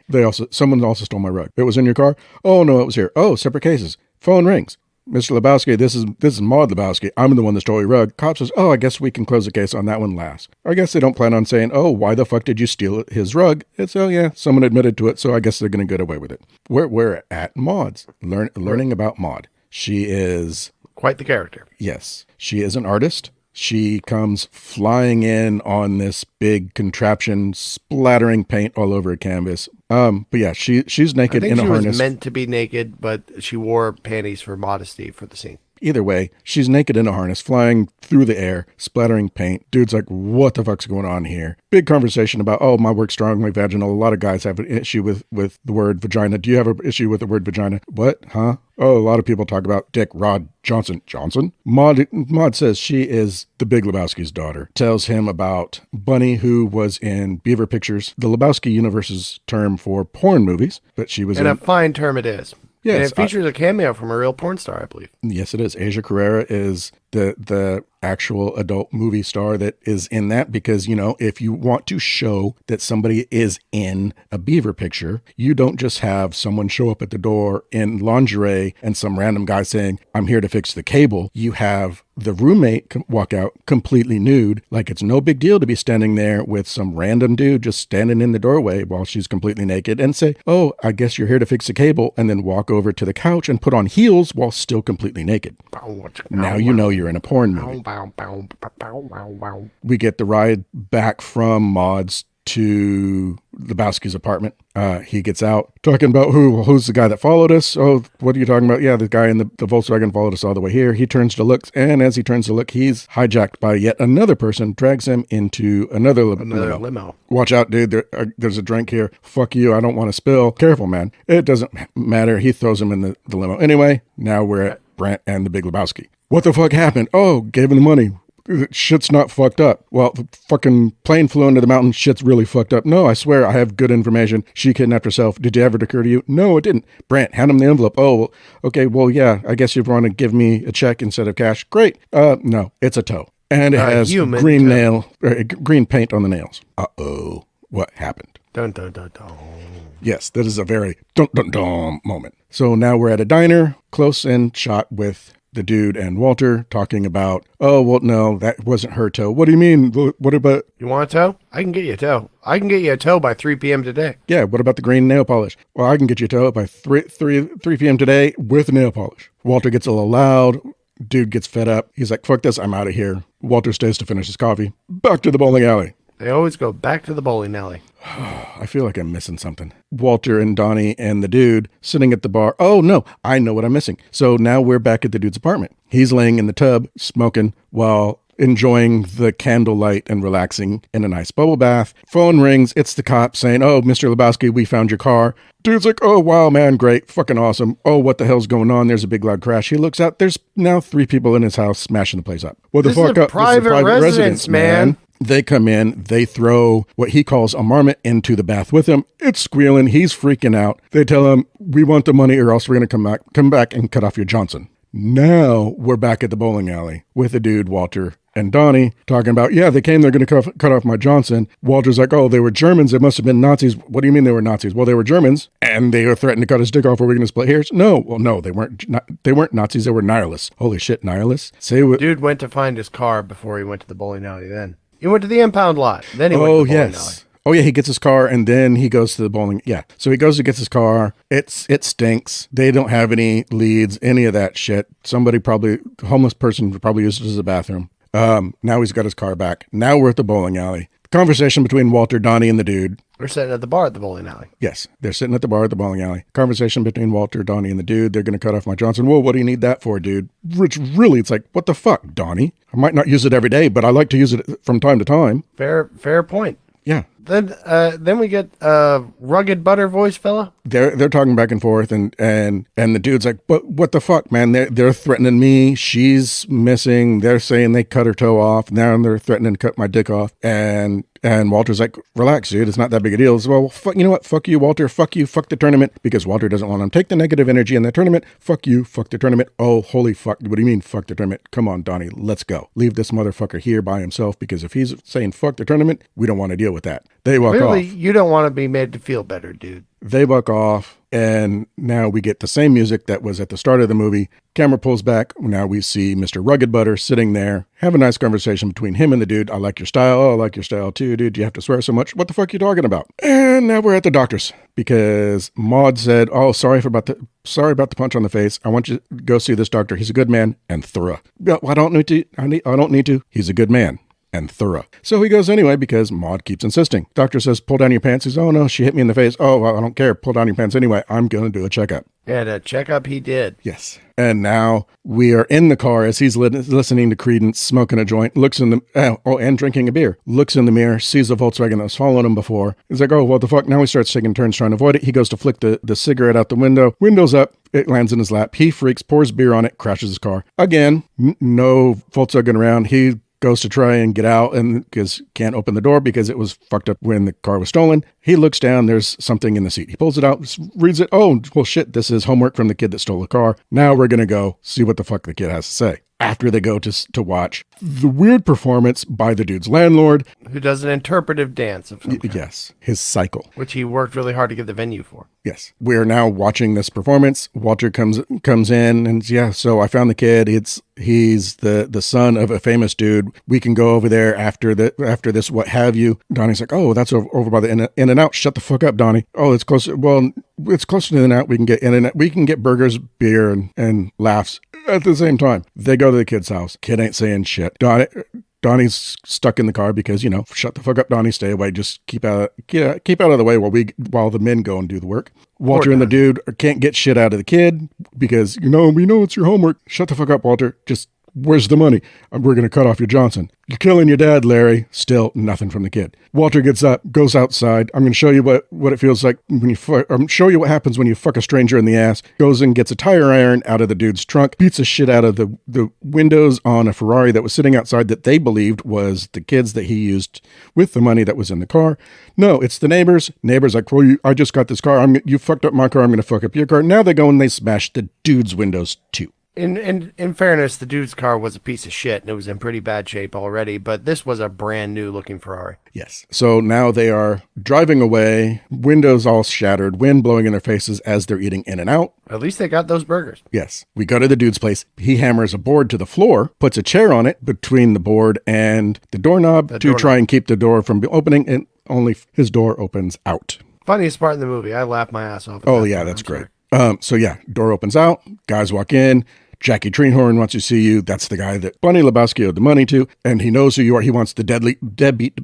A: someone also stole my rug. It was in your car? Oh, no, it was here. Oh, separate cases. Phone rings. Mr. Lebowski, this is Maud Lebowski. I'm the one that stole your rug. Cop says, oh, I guess we can close the case on that one last. I guess they don't plan on saying, oh, why the fuck did you steal his rug? It's, oh, yeah, someone admitted to it, so I guess they're going to get away with it. We're at Maud's, learning about Maud. She is...
B: quite the character.
A: Yes. She is an artist. She comes flying in on this big contraption, splattering paint all over a canvas. But yeah, she's naked in a harness.
B: She was meant to be naked, but she wore panties for modesty for the scene.
A: Either way, she's naked in a harness, flying through the air, splattering paint. Dude's like, what the fuck's going on here? Big conversation about, oh, my work's strongly vaginal. A lot of guys have an issue with the word vagina. Do you have an issue with the word vagina? What? Huh? Oh, a lot of people talk about Dick, Rod, Johnson. Johnson? Maud says she is the Big Lebowski's daughter. Tells him about Bunny, who was in Beaver Pictures, the Lebowski universe's term for porn movies, but she was
B: a fine term it is.
A: Yes,
B: and it features a cameo from a real porn star, I believe.
A: Yes, it is. Asia Carrera is the actual adult movie star that is in that, because, you know, if you want to show that somebody is in a Beaver picture, you don't just have someone show up at the door in lingerie and some random guy saying, I'm here to fix the cable. You have the roommate walk out completely nude, like it's no big deal to be standing there with some random dude just standing in the doorway while she's completely naked, and say, oh, I guess you're here to fix the cable, and then walk over to the couch and put on heels while still completely naked. Now you know you're in a porn movie. We get the ride back from Maud's to Lebowski's apartment. He gets out talking about who's the guy that followed us. Oh, what are you talking about? Yeah, the guy in the Volkswagen followed us all the way here. He turns to look, and as he turns to look, he's hijacked by yet another person, drags him into another limo. Watch out, dude. There's a drink here. Fuck you. I don't want to spill. Careful, man. It doesn't matter. He throws him in the limo. Anyway, now we're at Brent and the Big Lebowski. What the fuck happened? Oh, gave him the money. Shit's not fucked up. Well, the fucking plane flew into the mountain. Shit's really fucked up. No, I swear I have good information. She kidnapped herself. Did it ever occur to you? No, it didn't. Brant, hand him the envelope. Oh, well, okay. Well, yeah, I guess you want to give me a check instead of cash. Great. No, it's a toe. And it has green paint on the nails. Uh-oh. What happened?
B: Dun, dun, dun, dun.
A: Yes, that is a very dun, dun, dun moment. So now we're at a diner, close in shot with the dude and Walter talking about, oh, well, no, that wasn't her toe. What do you mean? What about...
B: You want a toe? I can get you a toe. I can get you a toe by 3 p.m. today.
A: Yeah, what about the green nail polish? Well, I can get you a toe by 3 p.m. today with nail polish. Walter gets a little loud. Dude gets fed up. He's like, fuck this, I'm out of here. Walter stays to finish his coffee. Back to the bowling alley.
B: They always go back to the bowling alley.
A: I feel like I'm missing something. Walter and Donnie and the dude sitting at the bar. Oh, no, I know what I'm missing. So now we're back at the dude's apartment. He's laying in the tub, smoking, while enjoying the candlelight and relaxing in a nice bubble bath. Phone rings. It's the cop saying, oh, Mr. Lebowski, we found your car. Dude's like, oh, wow, man, great, fucking awesome. Oh, what the hell's going on? There's a big loud crash. He looks out. There's now 3 people in his house smashing the place up. Well,
B: this is a private residence, man.
A: They come in, they throw what he calls a marmot into the bath with him. It's squealing. He's freaking out. They tell him, we want the money or else we're going to come back and cut off your Johnson. Now we're back at the bowling alley with the dude, Walter, and Donnie talking about, yeah, they came, they're going to cut off my Johnson. Walter's like, oh, they were Germans. They must have been Nazis. What do you mean they were Nazis? Well, they were Germans, and they were threatened to cut his dick off. Are we going to split hairs? No. Well, no, they weren't Nazis. They were nihilists. Holy shit, nihilists.
B: Dude went to find his car before he went to the bowling alley then. He went to the impound lot. Then he went to the bowling alley.
A: Oh, yeah, he gets his car, and then he goes to the bowling. Yeah, so he goes to get his car. It stinks. They don't have any leads, any of that shit. Homeless person probably used it as a bathroom. Now he's got his car back. Now we're at the bowling alley. Conversation between Walter, Donnie, and the dude.
B: They're sitting at the bar at the bowling alley.
A: Yes, they're sitting at the bar at the bowling alley. Conversation between Walter, Donnie, and the dude. They're going to cut off my Johnson. Whoa, what do you need that for, dude? Which really, it's like, what the fuck, Donnie? I might not use it every day, but I like to use it from time to time.
B: Fair point.
A: Yeah.
B: Then we get a rugged butter voice fella.
A: they're talking back and forth, and the dude's like, but what the fuck, man? They're threatening me. She's missing. They're saying they cut her toe off. Now they're threatening to cut my dick off. And Walter's like, relax, dude. It's not that big a deal. Well, fuck, you know what? Fuck you, Walter. Fuck you. Fuck the tournament, because Walter doesn't want to take the negative energy in the tournament. Fuck you. Fuck the tournament. Oh, holy fuck. What do you mean, fuck the tournament? Come on, Donnie. Let's go. Leave this motherfucker here by himself, because if he's saying fuck the tournament, we don't want to deal with that. They walk
B: Clearly,
A: off.
B: you don't want to be made to feel better, dude.
A: They buck off, and now we get the same music that was at the start of the movie. Camera pulls back. Now we see Mr. Rugged Butter sitting there. Have a nice conversation between him and the dude. I like your style. Oh, I like your style too, dude. You have to swear so much. What the fuck are you talking about? And now we're at the doctor's, because Maud said, oh, sorry about the punch on the face. I want you to go see this doctor. He's a good man. And thorough. Well, I don't need to. He's a good man. And thorough. So he goes anyway, because Maud keeps insisting. Doctor says, pull down your pants. He's, oh no, she hit me in the face. Oh, well, I don't care. Pull down your pants anyway. I'm going to do a checkup.
B: And a checkup he did.
A: Yes. And now we are in the car as he's listening to Creedence, smoking a joint, looks in the, and drinking a beer. Looks in the mirror, sees a Volkswagen that was following him before. He's like, oh, what the fuck? Now he starts taking turns trying to avoid it. He goes to flick the cigarette out the window. Window's up. It lands in his lap. He freaks, pours beer on it, crashes his car. Again, no Volkswagen around. He goes to try and get out, and because can't open the door because it was fucked up when the car was stolen. He looks down. There's something in the seat. He pulls it out, reads it. Oh, well, shit, this is homework from the kid that stole the car. Now we're going to go see what the fuck the kid has to say. After they go to watch the weird performance by the dude's landlord,
B: who does an interpretive dance of some kind.
A: Yes, his cycle,
B: which he worked really hard to get the venue for.
A: Yes, we are now watching this performance. Walter comes in and so I found the kid. He's the son of a famous dude. We can go over there after this, what have you. Donnie's like, oh, that's over by the In and Out. Shut the fuck up, Donnie. Oh, it's closer. Well, it's closer to the In and Out. We can get In and Out. We can get burgers, beer, and laughs at the same time. They go to the kid's house. Kid ain't saying shit. Donnie's stuck in the car because, shut the fuck up, Donnie, stay away. Just keep out of the way while the men go and do the work. Walter and the dude can't get shit out of the kid because, we know it's your homework. Shut the fuck up, Walter. Just, where's the money? We're going to cut off your Johnson. You're killing your dad, Larry. Still nothing from the kid. Walter gets up, goes outside. I'm going to show you what it feels like when you show you what happens when you fuck a stranger in the ass. Goes and gets a tire iron out of the dude's trunk, beats the shit out of the windows on a Ferrari that was sitting outside that they believed was the kid's that he used with the money that was in the car. No, it's the neighbors. Neighbors like, well, I just got this car. You fucked up my car. I'm going to fuck up your car. Now they go and they smash the dude's windows too.
B: In fairness, the dude's car was a piece of shit and it was in pretty bad shape already, but this was a brand new looking Ferrari.
A: Yes. So now they are driving away, windows all shattered, wind blowing in their faces as they're eating In and Out.
B: At least they got those burgers.
A: Yes. We go to the dude's place. He hammers a board to the floor, puts a chair on it between the board and the doorknob try and keep the door from opening, and only his door opens out.
B: Funniest part in the movie. I laughed my ass off.
A: Oh, yeah, that's great. Door opens out, guys walk in, Jackie Treehorn wants to see you. That's the guy that Bunny Lebowski owed the money to, and he knows who you are. He wants the deadbeat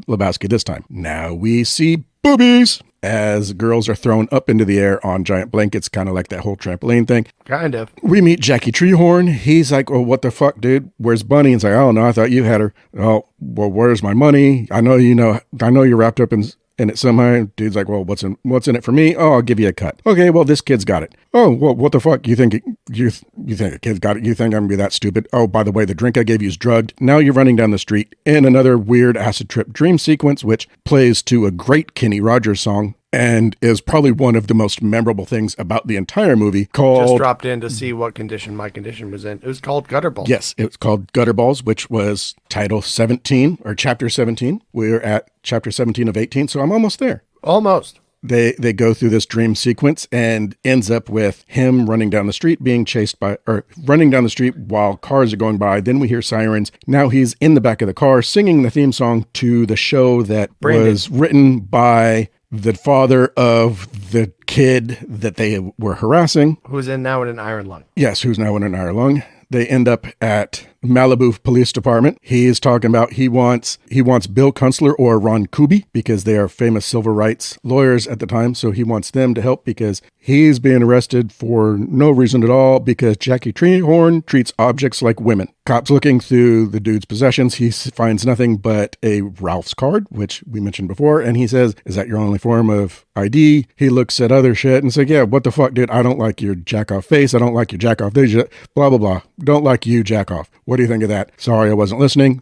A: Lebowski this time. Now we see boobies as girls are thrown up into the air on giant blankets, kind of like that whole trampoline thing.
B: Kind of.
A: We meet Jackie Treehorn. He's like, oh, what the fuck, dude? Where's Bunny? He's like, oh, no, I thought you had her. Oh, well, where's my money? I know you're wrapped up in it somehow. Dude's like, well, what's in it for me? Oh, I'll give you a cut. Okay, well, this kid's got it. Oh, well, what the fuck? You think a kid's got it? You think I'm gonna be that stupid? Oh, by the way, the drink I gave you is drugged. Now you're running down the street in another weird acid trip dream sequence, which plays to a great Kenny Rogers song and is probably one of the most memorable things about the entire movie. Called,
B: just dropped in to see what condition my condition was in. It was called Gutter Balls.
A: Yes, it was called Gutter Balls, which was title 17 or chapter 17. We're at chapter 17 of 18, so I'm almost there.
B: Almost.
A: They go through this dream sequence and ends up with him running down the street, running down the street while cars are going by. Then we hear sirens. Now he's in the back of the car singing the theme song to the show that was written by the father of the kid that they were harassing.
B: Who's now in an iron lung.
A: Yes, who's now in an iron lung. They end up at Malibu Police Department. He is talking about he wants Bill Kunstler or Ron Kuby because they are famous civil rights lawyers at the time. So he wants them to help because he's being arrested for no reason at all because Jackie Treehorn treats objects like women. Cops looking through the dude's possessions. He finds nothing but a Ralph's card, which we mentioned before. And he says, "Is that your only form of ID?" He looks at other shit and says, "Yeah, what the fuck, dude? I don't like your jack off face. I don't like your jack off this, blah, blah, blah. Don't like you, jack off. What do you think of that? Sorry, I wasn't listening.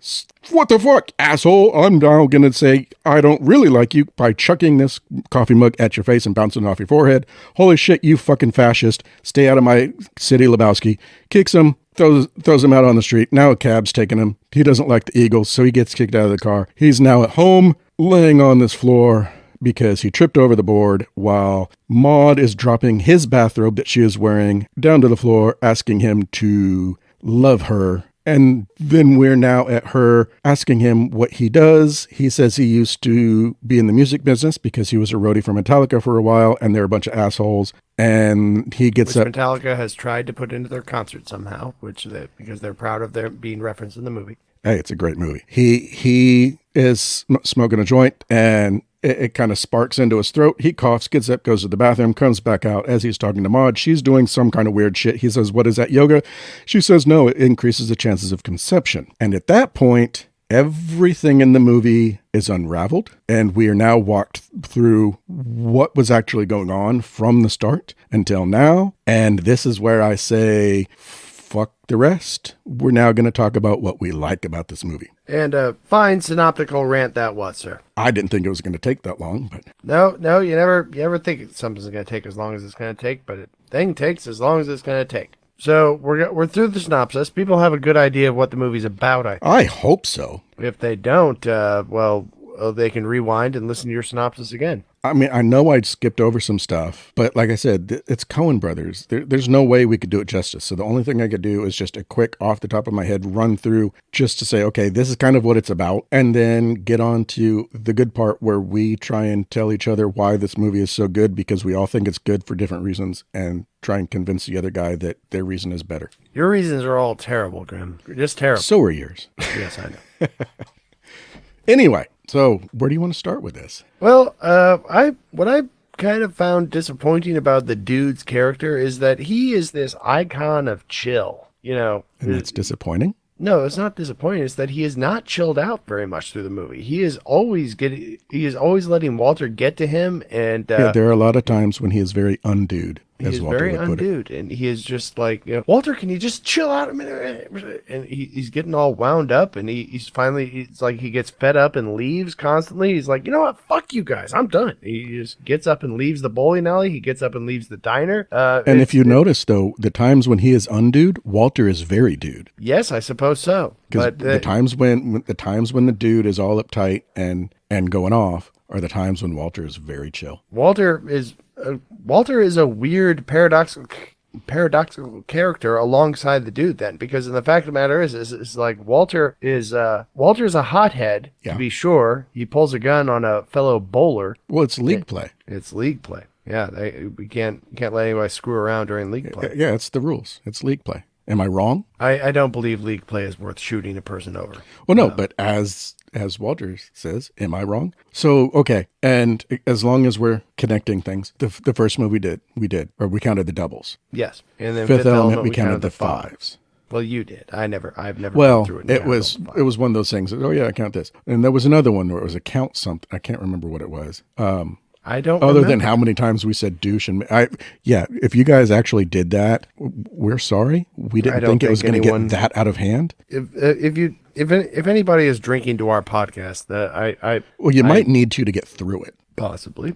A: What the fuck, asshole? I'm now going to say I don't really like you by chucking this coffee mug at your face and bouncing it off your forehead. Holy shit, you fucking fascist. Stay out of my city, Lebowski." Kicks him, throws him out on the street. Now a cab's taking him. He doesn't like the Eagles, so he gets kicked out of the car. He's now at home, laying on this floor because he tripped over the board while Maud is dropping his bathrobe that she is wearing down to the floor, asking him to love her. And then we're now at her asking him what he does. He says he used to be in the music business because he was a roadie for Metallica for a while, and they're a bunch of assholes. And he gets up.
B: Metallica has tried to put into their concert somehow, because they're proud of their being referenced in the movie.
A: Hey, it's a great movie. He is smoking a joint, and it kind of sparks into his throat. He coughs, gets up, goes to the bathroom, comes back out. As he's talking to Maud, she's doing some kind of weird shit. He says, "What is that, yoga?" She says, "No, it increases the chances of conception." And at that point, everything in the movie is unraveled, and we are now walked through what was actually going on from the start until now. And this is where I say, fuck the rest. We're now going to talk about what we like about this movie.
B: And a fine synoptical rant that was, sir.
A: I didn't think it was going to take that long, but
B: no, you never think something's going to take as long as it's going to take, but thing takes as long as it's going to take. So we're through the synopsis. People have a good idea of what the movie's about.
A: I hope so.
B: If they don't, they can rewind and listen to your synopsis again.
A: I mean, I know I skipped over some stuff, but like I said, it's Coen brothers. There's no way we could do it justice. So the only thing I could do is just a quick off the top of my head run through just to say, okay, this is kind of what it's about. And then get on to the good part where we try and tell each other why this movie is so good because we all think it's good for different reasons and try and convince the other guy that their reason is better.
B: Your reasons are all terrible, Grim. Just terrible.
A: So are yours.
B: Yes, I know.
A: Anyway. So, where do you want to start with this?
B: Well, what I kind of found disappointing about the dude's character is that he is this icon of chill,
A: And that's disappointing?
B: No, it's not disappointing. It's that he is not chilled out very much through the movie. He is always letting Walter get to him, and
A: there are a lot of times when he is very undude.
B: He's very undude, and he is just like, Walter, can you just chill out a minute? And he's getting all wound up, and it's like he gets fed up and leaves constantly. He's like, you know what? Fuck you guys. I'm done. He just gets up and leaves the bowling alley. He gets up and leaves the diner.
A: And if you notice, though, the times when he is undude, Walter is very dude.
B: Yes, I suppose so.
A: Because the times when the dude is all uptight and going off are the times when Walter is very chill.
B: Walter is a weird paradoxical character alongside the dude then, because the fact of the matter is like Walter's a hothead, to be sure. He pulls a gun on a fellow bowler.
A: Well, it's league play.
B: It's league play. Yeah, we can't let anybody screw around during league play.
A: Yeah, it's the rules. It's league play. Am I wrong?
B: I don't believe league play is worth shooting a person over.
A: Well, no, but as Walter says, am I wrong? So, okay, and as long as we're connecting things, the first movie we counted the doubles.
B: Yes, and then
A: Fifth Element we counted the fives.
B: Well, you did. I've never.
A: Well,
B: been through it.
A: It was one of those things. Oh yeah, I count this, and there was another one where it was a count something. I can't remember what it was.
B: I don't.
A: Other
B: remember.
A: than how many times we said douche and if you guys actually did that, we're sorry. We didn't think it was going to get that out of hand.
B: If anybody is drinking to our podcast,
A: you might need to get through it.
B: Possibly.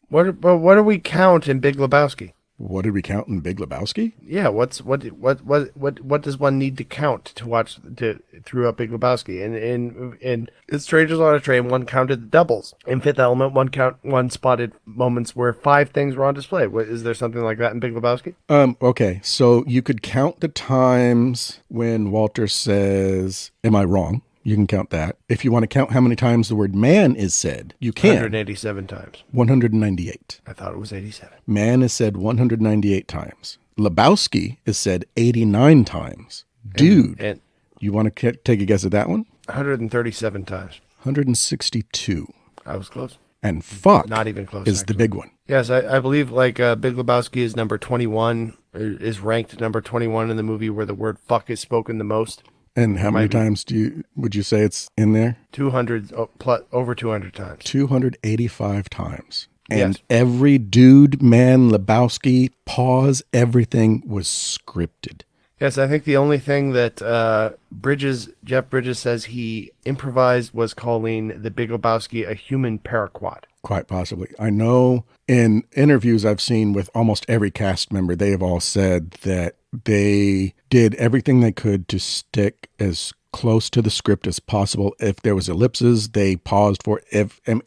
B: What do we count in Big Lebowski?
A: What did we count in Big Lebowski?
B: Yeah, what does one need to count to watch through up Big Lebowski? And Strangers on a Train, one counted the doubles. In Fifth Element, one spotted moments where 5 things were on display. Is there something like that in Big Lebowski?
A: Okay, so you could count the times when Walter says, "Am I wrong?" You can count that. If you want to count how many times the word man is said, you can.
B: 187 times.
A: 198.
B: I thought it was 87.
A: Man is said 198 times. Lebowski is said 89 times. Dude,
B: And
A: you want to take a guess at that one?
B: 137 times.
A: 162.
B: I was close.
A: And fuck
B: Not even close,
A: is the
B: actually.
A: big one.
B: Yes, I believe like Big Lebowski is number 21, is ranked number 21 in the movie where the word fuck is spoken the most.
A: And how many
B: might be-
A: times would you say it's in there?
B: 200, over 200 times.
A: 285 times. And
B: Yes.
A: every dude, man, Lebowski, pause, everything was scripted.
B: Yes, I think the only thing that Jeff Bridges says he improvised was calling the Big Lebowski a human paraquat.
A: Quite possibly. I know in interviews I've seen with almost every cast member, they have all said that they did everything they could to stick as close to the script as possible. If there was ellipses, they paused for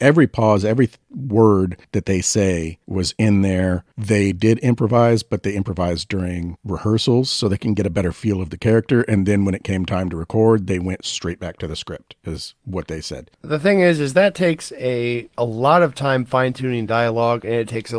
A: every pause, every word that they say was in there. They did improvise, but they improvised during rehearsals so they can get a better feel of the character. And then when it came time to record, they went straight back to the script, is what they said.
B: The thing is that takes a lot of time fine-tuning dialogue, and it takes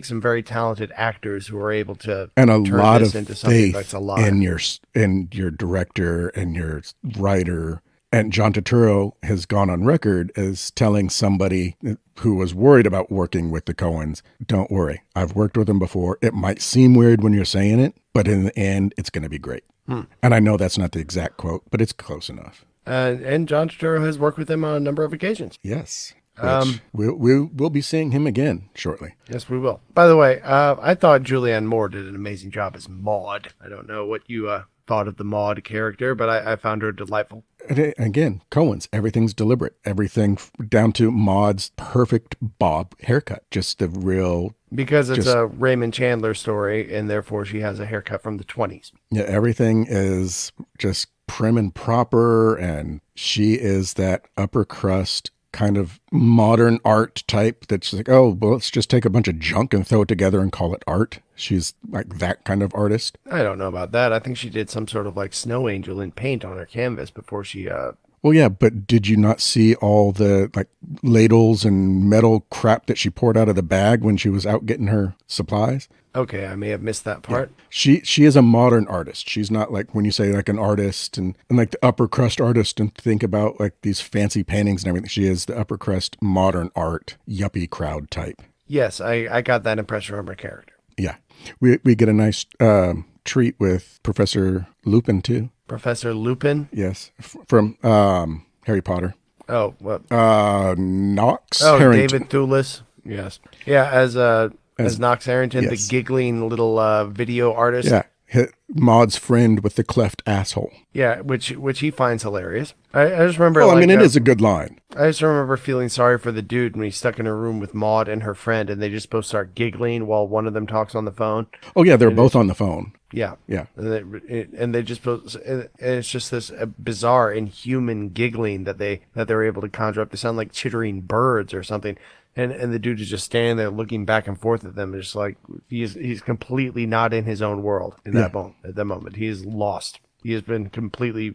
B: some very talented actors who are able to
A: And a
B: turn
A: lot
B: this
A: of
B: into something
A: faith
B: that's alive.
A: in your director and your writer. And John Turturro has gone on record as telling somebody who was worried about working with the Coens, don't worry, I've worked with them before. It might seem weird when you're saying it, but in the end, it's going to be great. And I know that's not the exact quote, but it's close enough.
B: And John Turturro has worked with them on a number of occasions.
A: Yes. Which we'll be seeing him again shortly.
B: Yes, we will. By the way, I thought Julianne Moore did an amazing job as Maude. I don't know what you thought of the Maude character, but I found her delightful.
A: Again, Coen's, everything's deliberate. Everything down to Maude's perfect bob haircut. Just the real...
B: Because it's a Raymond Chandler story, and therefore she has a haircut from the 20s.
A: Yeah, everything is just prim and proper, and she is that upper crust kind of modern art type that's like, oh, well, let's just take a bunch of junk and throw it together and call it art. She's like that kind of artist.
B: I don't know about that. I think she did some sort of like snow angel in paint on her canvas before she...
A: Well, yeah, but did you not see all the like ladles and metal crap that she poured out of the bag when she was out getting her supplies?
B: Okay, I may have missed that part.
A: Yeah. She is a modern artist. She's not like when you say like an artist and like the upper crust artist and think about like these fancy paintings and everything. She is the upper crust modern art yuppie crowd type.
B: Yes, I got that impression from her character.
A: Yeah. We get a nice treat with Professor Lupin too.
B: Professor Lupin?
A: Yes. From Harry Potter.
B: Oh, what?
A: Knox
B: David Thewlis. Yes. Yeah, as Knox Harrington,
A: yes.
B: The giggling little video artist.
A: Yeah. Maud's friend with the cleft asshole.
B: Yeah, which he finds hilarious. I just remember.
A: Well, I mean, it is a good line.
B: I just remember feeling sorry for the dude when he's stuck in a room with Maud and her friend, and they just both start giggling while one of them talks on the phone.
A: Oh yeah, they're both on the phone.
B: Yeah,
A: yeah,
B: and they just both. And it's just this bizarre, inhuman giggling that they're able to conjure up. They sound like chittering birds or something. And the dude is just standing there looking back and forth at them. It's just like he's completely not in his own world in that moment. At that moment, he is lost. He has been completely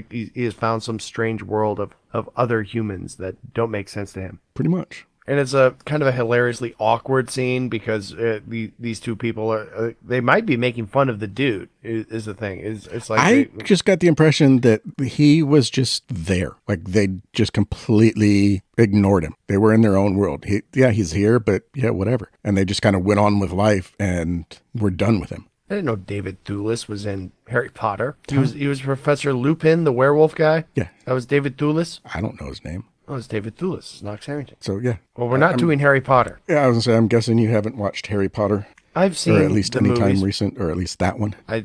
B: he has found some strange world of other humans that don't make sense to him.
A: Pretty much.
B: And it's a kind of a hilariously awkward scene because these two people they might be making fun of the dude. Is the thing? It's like
A: I just got the impression that he was just there, like they just completely ignored him. They were in their own world. He's here, but yeah, whatever. And they just kind of went on with life, and we're done with him.
B: I didn't know David Thewlis was in Harry Potter. He was Professor Lupin, the werewolf guy.
A: Yeah,
B: that was David Thewlis.
A: I don't know his name.
B: Oh, it's David Thewlis. It's Knox Harrington.
A: So, yeah.
B: Well, we're not doing Harry Potter.
A: Yeah, I was going to say, I'm guessing you haven't watched Harry Potter.
B: I've seen
A: or at least
B: the
A: any
B: movies.
A: time recent, or at least that one.
B: I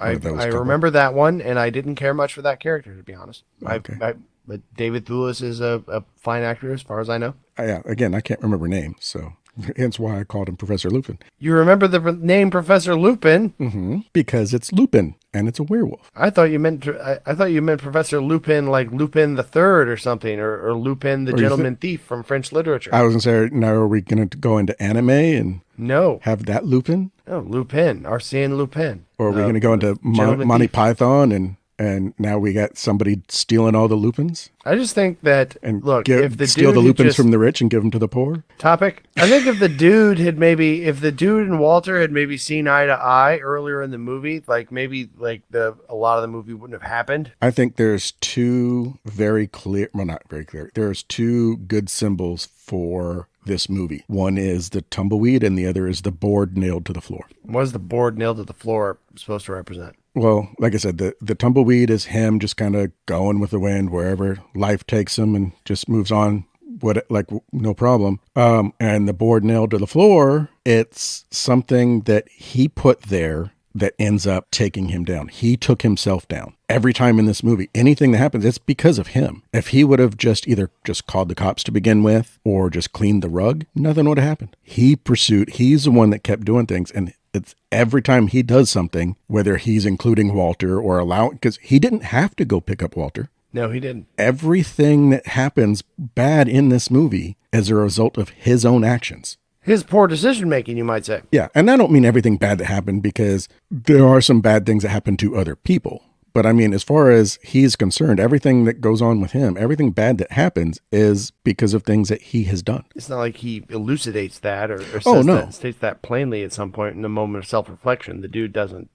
B: remember that one, and I didn't care much for that character, to be honest.
A: Okay.
B: But David Thewlis is a fine actor, as far as I know.
A: Yeah, again, I can't remember names, so hence why I called him Professor Lupin.
B: You remember the name Professor Lupin?
A: Mm-hmm. Because it's Lupin, and it's a werewolf.
B: I thought you meant Professor Lupin, like Lupin the Third or something, or Lupin the Gentleman Thief from French literature.
A: I was going to say, now are we going to go into anime and have that Lupin?
B: Oh, Lupin, Arsène Lupin.
A: Or are we going to go into Monty Python and and now we got somebody stealing all the Lupins
B: I just think that,
A: and
B: look, if the
A: steal
B: dude
A: the
B: had
A: Lupins
B: just,
A: from the rich and give them to the poor.
B: topic, I think if the dude and Walter had maybe seen eye to eye earlier in the movie, like maybe like a lot of the movie wouldn't have happened.
A: I think there's two very clear, well, not very clear. There's two good symbols for this movie. One is the tumbleweed and the other is the board nailed to the floor.
B: What is the board nailed to the floor supposed to represent?
A: Well, like I said, the tumbleweed is him just kind of going with the wind wherever life takes him and just moves on. No problem. And the board nailed to the floor, it's something that he put there that ends up taking him down. He took himself down. Every time in this movie, anything that happens, it's because of him. If he would have either called the cops to begin with or just cleaned the rug, nothing would have happened. He's the one that kept doing things. And it's every time he does something, whether he's including Walter or because he didn't have to go pick up Walter.
B: No, he didn't.
A: Everything that happens bad in this movie is a result of his own actions.
B: His poor decision making, you might say.
A: Yeah, and I don't mean everything bad that happened, because there are some bad things that happen to other people. But I mean, as far as he's concerned, everything that goes on with him, everything bad that happens is because of things that he has done.
B: It's not like he elucidates that or states that plainly at some point in a moment of self-reflection. The dude doesn't,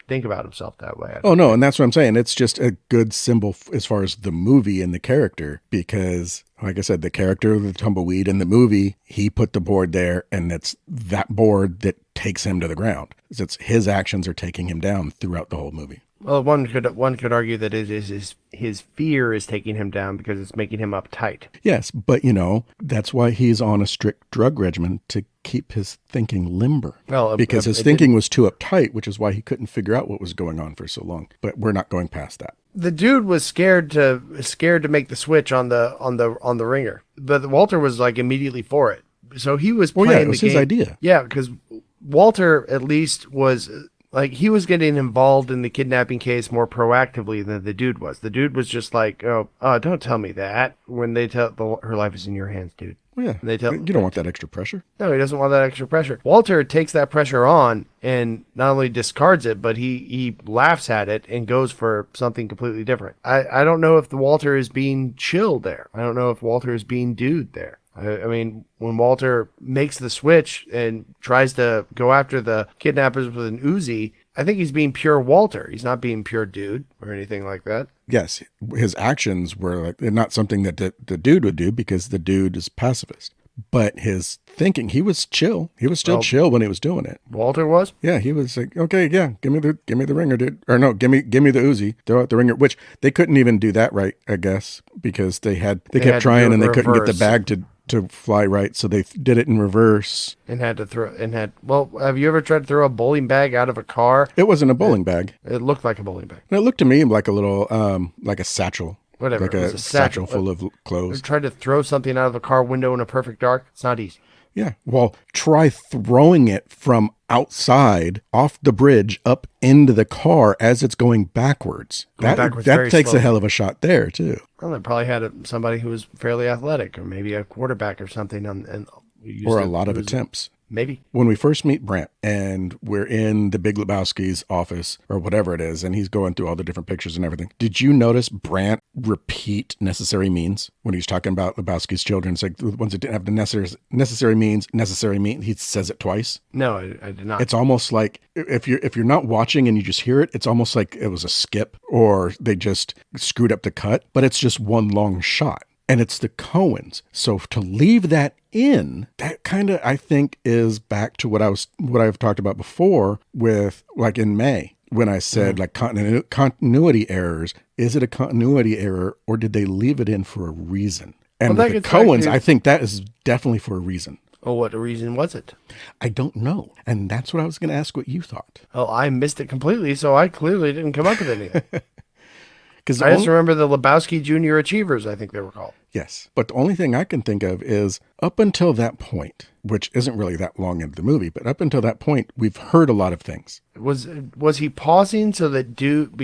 B: think about himself that way.
A: Oh, no, and that's what I'm saying. It's just a good symbol as far as the movie and the character, because, like I said, the character of the tumbleweed in the movie, he put the board there, and it's that board that takes him to the ground. It's his actions are taking him down throughout the whole movie.
B: Well, one could argue that his fear is taking him down because it's making him uptight.
A: Yes, but that's why he's on a strict drug regimen, to keep his thinking limber.
B: Well,
A: because his thinking was too uptight, which is why he couldn't figure out what was going on for so long. But we're not going past that.
B: The dude was scared to make the switch on the ringer, but Walter was like immediately for it. So he was playing
A: it was
B: the game.
A: His idea.
B: Yeah, because Walter at least was. Like, he was getting involved in the kidnapping case more proactively than the dude was. The dude was just like, oh, don't tell me that. When they tell her life is in your hands, dude.
A: Well, yeah. You don't want that extra pressure.
B: No, he doesn't want that extra pressure. Walter takes that pressure on and not only discards it, but he laughs at it and goes for something completely different. I don't know if the Walter is being chill there. I don't know if Walter is being dude there. I mean, when Walter makes the switch and tries to go after the kidnappers with an Uzi, I think he's being pure Walter. He's not being pure dude or anything like that.
A: Yes, his actions were not something that the dude would do, because the dude is pacifist. But his thinking, he was chill. He was still chill when he was doing it.
B: Walter was?
A: Yeah, he was like, okay, yeah, give me the ringer, dude. Or no, give me the Uzi. Throw out the ringer, which they couldn't even do that right, I guess, because they kept trying and they couldn't get the bag to fly right, so they did it in reverse
B: and had to have you ever tried to throw a bowling bag out of a car?
A: It wasn't a bowling bag.
B: It looked like a bowling bag.
A: And it looked to me like a little like a satchel.
B: Whatever,
A: like
B: it was
A: a satchel full of clothes.
B: Tried to throw something out of a car window in a perfect dark. It's not easy.
A: Yeah, well, try throwing it from outside off the bridge up into the car as it's going backwards. That takes a hell of a shot there too.
B: Well, they probably had somebody who was fairly athletic, or maybe a quarterback or something,
A: or a lot of attempts.
B: Maybe.
A: When we first meet Brant and we're in the Big Lebowski's office or whatever it is, and he's going through all the different pictures and everything, did you notice Brant repeat necessary means when he's talking about Lebowski's children? It's like the ones that didn't have the necessary means, he says it twice.
B: No, I did not.
A: It's almost like if you're not watching and you just hear it, it's almost like it was a skip or they just screwed up the cut, but it's just one long shot. And it's the Coens. So to leave that in, that kind of, I think, is back to what I've talked about before with, like, in May, when I said, like, continuity errors. Is it a continuity error, or did they leave it in for a reason? And with the Coens, I think that is definitely for a reason.
B: Oh, what reason was it?
A: I don't know. And that's what I was going to ask what you thought.
B: Oh, I missed it completely, so I clearly didn't come up with anything.
A: I
B: just remember the Lebowski Junior Achievers, I think they were called.
A: Yes. But the only thing I can think of is up until that point, which isn't really that long into the movie, but up until that point, we've heard a lot of things.
B: Was he pausing so that dude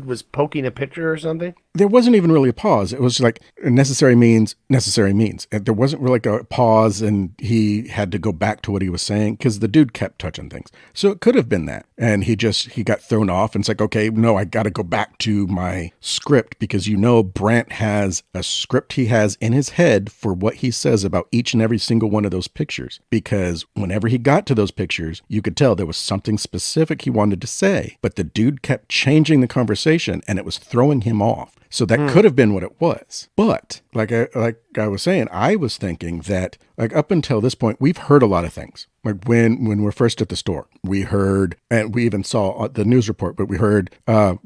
B: was poking a picture or something?
A: There wasn't even really a pause. It was like necessary means necessary means. And there wasn't really like a pause and he had to go back to what he was saying because the dude kept touching things. So it could have been that. And he got thrown off and it's like, okay, no, I got to go back to my script because Brant has a script he has in his head for what he says about each and every single one of those pictures. Because whenever he got to those pictures, you could tell there was something specific he wanted to say, but the dude kept changing the conversation and it was throwing him off. So that could have been what it was. But like I was saying, I was thinking that like up until this point, we've heard a lot of things. Like when we're first at the store, we heard, and we even saw the news report, but we heard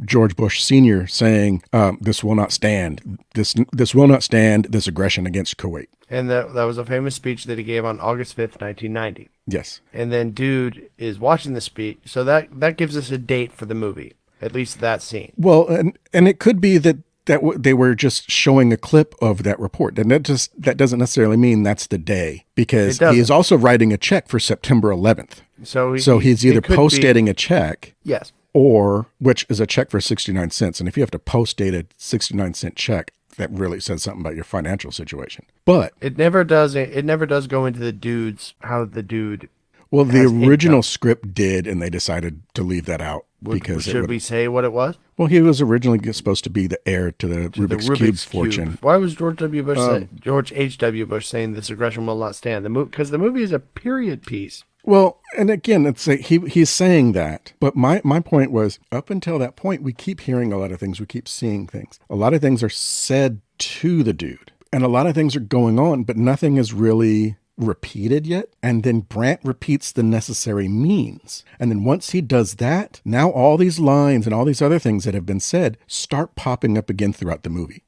A: George Bush Sr. saying, this will not stand. This will not stand this aggression against Kuwait.
B: And that was a famous speech that he gave on August 5th, 1990.
A: Yes.
B: And then dude is watching the speech. So that gives us a date for the movie, at least that scene.
A: Well, and it could be that they were just showing a clip of that report. And that doesn't necessarily mean that's the day because he is also writing a check for September 11th. So he's either post-dating a check.
B: Yes.
A: Or, which is a check for 69 cents. And if you have to post-date a 69-cent check, that really says something about your financial situation. But
B: it never does go into how the dude.
A: Well, the original script did, and they decided to leave that out. Because
B: should we say what it was?
A: Well, he was originally supposed to be the heir to the Rubik's Cube fortune.
B: Why was George H.W. Bush saying this aggression will not stand? Because the movie is a period piece.
A: Well, and again, it's like he's saying that. But my point was, up until that point, we keep hearing a lot of things. We keep seeing things. A lot of things are said to the dude. And a lot of things are going on, but nothing is really repeated yet. And then Brant repeats the necessary means. And then once he does that, now all these lines and all these other things that have been said start popping up again throughout the movie.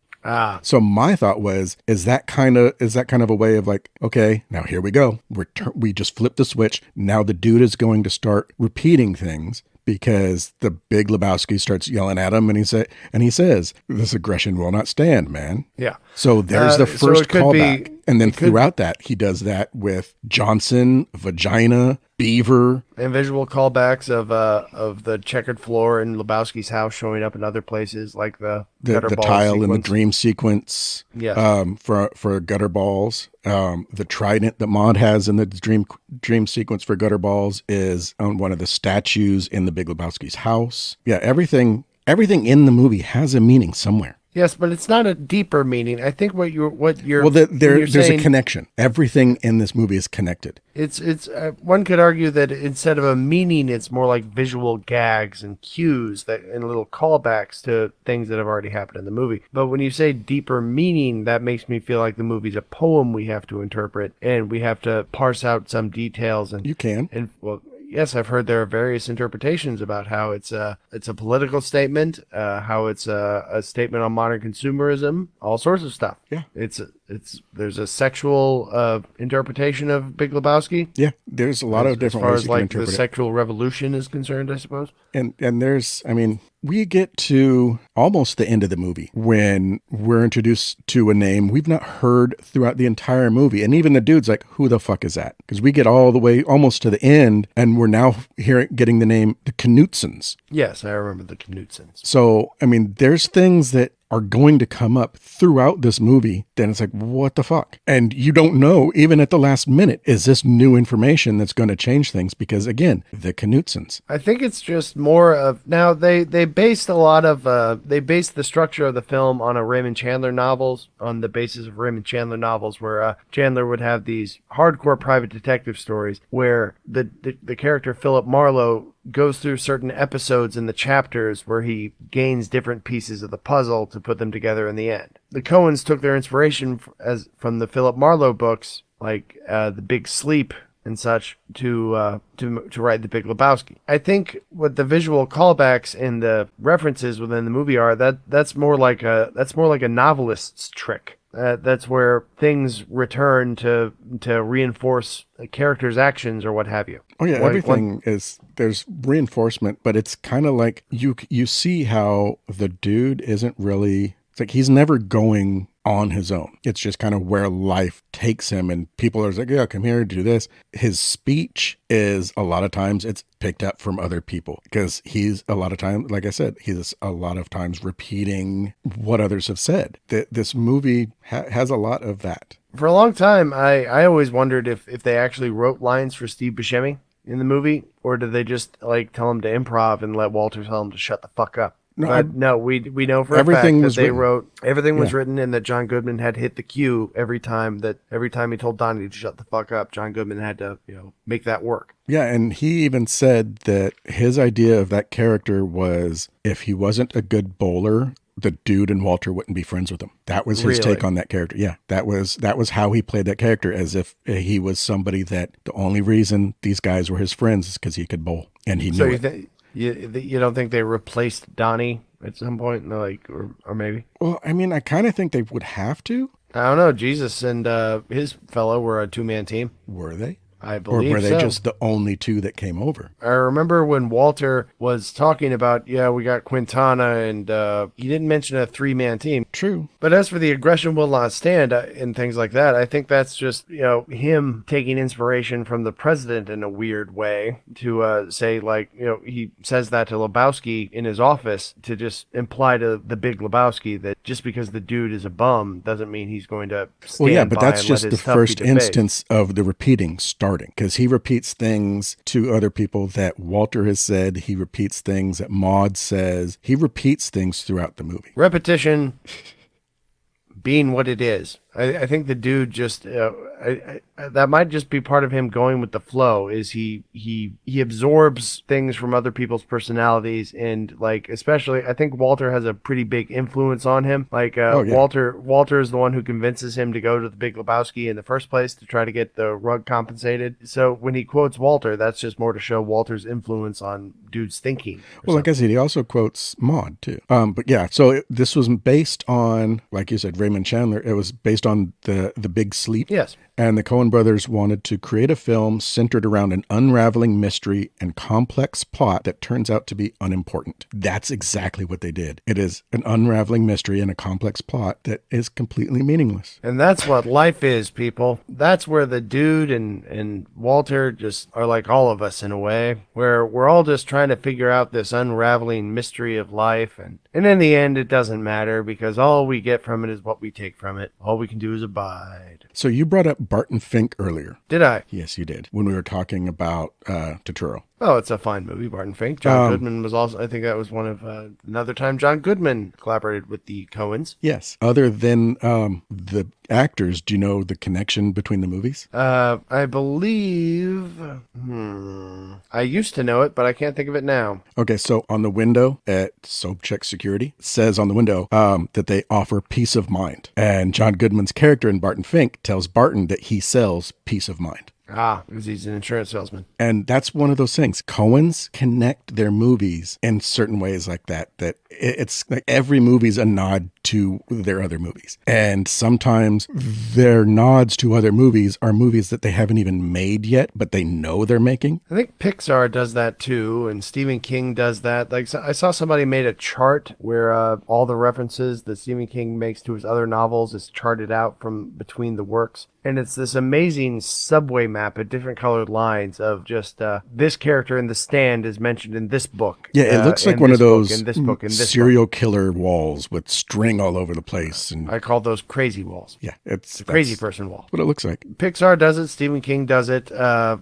A: So my thought was, is that kind of a way of like, okay, now here we go. We just flip the switch. Now the dude is going to start repeating things because the Big Lebowski starts yelling at him and he says, this aggression will not stand, man.
B: Yeah.
A: So there's the first callback. And then throughout that, he does that with Johnson, vagina, beaver.
B: And visual callbacks of the checkered floor in Lebowski's house showing up in other places, like the gutter ball
A: tile
B: sequence.
A: In the dream sequence.
B: Yes.
A: For gutter balls. The trident that Maud has in the dream sequence for gutter balls is on one of the statues in the Big Lebowski's house. Yeah, everything in the movie has a meaning somewhere.
B: Yes, but it's not a deeper meaning. I think
A: there's a connection. Everything in this movie is connected.
B: It's one could argue that instead of a meaning, it's more like visual gags and cues and little callbacks to things that have already happened in the movie. But when you say deeper meaning, that makes me feel like the movie's a poem we have to interpret and we have to parse out some details. And
A: you can.
B: And well, yes, I've heard there are various interpretations about how it's a political statement, how it's a statement on modern consumerism, all sorts of stuff.
A: Yeah,
B: there's a sexual interpretation of Big Lebowski.
A: Yeah, there's a lot of different ways you can interpret it. As far as like the
B: sexual revolution is concerned, I suppose.
A: And we get to almost the end of the movie when we're introduced to a name we've not heard throughout the entire movie. And even the dude's like, who the fuck is that? Because we get all the way almost to the end and we're now getting the name the Knutsons.
B: Yes, I remember the Knutsons.
A: So, there's things that are going to come up throughout this movie, then it's like, what the fuck? And you don't know, even at the last minute, is this new information that's going to change things? Because again, the Knutsons.
B: I think it's just more of, now they based the structure of the film on a Raymond Chandler novels, on the basis of Raymond Chandler novels, where Chandler would have these hardcore private detective stories where the character Philip Marlowe goes through certain episodes in the chapters where he gains different pieces of the puzzle to put them together in the end. The Coens took their inspiration from the Philip Marlowe books, like The Big Sleep and such, to write The Big Lebowski. I think what the visual callbacks and the references within the movie are, that's more like a novelist's trick. That's where things return to reinforce a character's actions or what have you.
A: Oh yeah, there's reinforcement, but it's kind of like you see how the dude isn't really, it's like he's never going on his own. It's just kind of where life takes him, and people are like, yeah, come here, do this. His speech is a lot of times it's picked up from other people because he's a lot of times, like I said, he's a lot of times repeating what others have said. This movie has a lot of that.
B: For a long time, I always wondered if they actually wrote lines for Steve Buscemi in the movie, or did they just like tell him to improv and let Walter tell him to shut the fuck up? No, we know for a fact that they wrote everything was written, and that John Goodman had hit the cue every time he told Donnie to shut the fuck up. John Goodman had to make that work.
A: Yeah, and he even said that his idea of that character was if he wasn't a good bowler, the dude and Walter wouldn't be friends with him. That was his take on that character. Yeah, that was how he played that character, as if he was somebody that the only reason these guys were his friends is because he could bowl, and he knew it.
B: You don't think they replaced Donnie at some point? No, or maybe?
A: Well, I mean, I kind of think they would have to.
B: I don't know. Jesus and his fellow were a two-man team.
A: Were they?
B: I believe so.
A: Or were they just the only two that came over?
B: I remember when Walter was talking about, we got Quintana, and he didn't mention a three-man team.
A: True.
B: But as for the aggression will not stand and things like that, I think that's just, him taking inspiration from the president in a weird way to say, he says that to Lebowski in his office to just imply to the Big Lebowski that just because the dude is a bum doesn't mean he's going to stand
A: but
B: by
A: that's
B: and
A: just
B: let
A: the
B: his tough
A: first
B: be defaced.
A: instance of the repeating starting, because he repeats things to other people that Walter has said. He repeats things that Maude says. He repeats things throughout the movie.
B: Repetition being what it is. I think the dude just that might just be part of him going with the flow. Is he absorbs things from other people's personalities, and especially I think Walter has a pretty big influence on him. Walter is the one who convinces him to go to the Big Lebowski in the first place to try to get the rug compensated. So when he quotes Walter, that's just more to show Walter's influence on dude's thinking.
A: Well, like I said, he also quotes Maude too. But yeah, so this was based on, like you said, Raymond Chandler. It was based on the Big Sleep.
B: Yes.
A: And the Coen brothers wanted to create a film centered around an unraveling mystery and complex plot that turns out to be unimportant. That's exactly what they did. It is an unraveling mystery and a complex plot that is completely meaningless.
B: And that's what life is, people. That's where the dude and Walter just are like all of us in a way, where we're all just trying to figure out this unraveling mystery of life. And in the end, it doesn't matter, because all we get from it is what we take from it. All we can do is abide.
A: So you brought up Barton Fink earlier.
B: Did I?
A: Yes, you did. When we were talking about Totoro.
B: Oh, it's a fine movie, Barton Fink. John Goodman was also, I think that was one of, another time John Goodman collaborated with the Coens.
A: Yes. Other than the actors, do you know the connection between the movies?
B: I believe, I used to know it, but I can't think of it now.
A: Okay, so on the window at Soap Check Security, it says on the window that they offer peace of mind. And John Goodman's character in Barton Fink tells Barton that he sells peace of mind.
B: Because he's an insurance salesman.
A: And that's one of those things. Coens connect their movies in certain ways like that, it's like every movie's a nod to their other movies. And sometimes their nods to other movies are movies that they haven't even made yet, but they know they're making.
B: I think Pixar does that too, and Stephen King does that. I saw somebody made a chart where all the references that Stephen King makes to his other novels is charted out from between the works. And it's this amazing subway map of different colored lines of just this character in The Stand is mentioned in this book.
A: Yeah, it looks like one of those serial
B: book.
A: Killer walls with string all over the place. And
B: I call those crazy walls.
A: Yeah, it's
B: a crazy person wall.
A: What it looks like.
B: Pixar does it. Stephen King does it.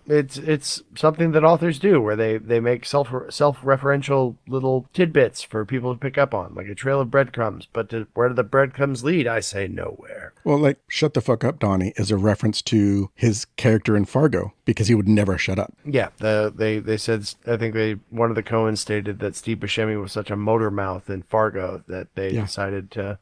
B: It's something that authors do, where they make self-referential little tidbits for people to pick up on, like a trail of breadcrumbs. But where do the breadcrumbs lead? I say nowhere.
A: Well, like Shut the Fuck Up, Donnie is a reference to his character in Fargo, because he would never shut up.
B: Yeah, they said, I think one of the Coens stated that Steve Buscemi was such a motor mouth in Fargo that they decided to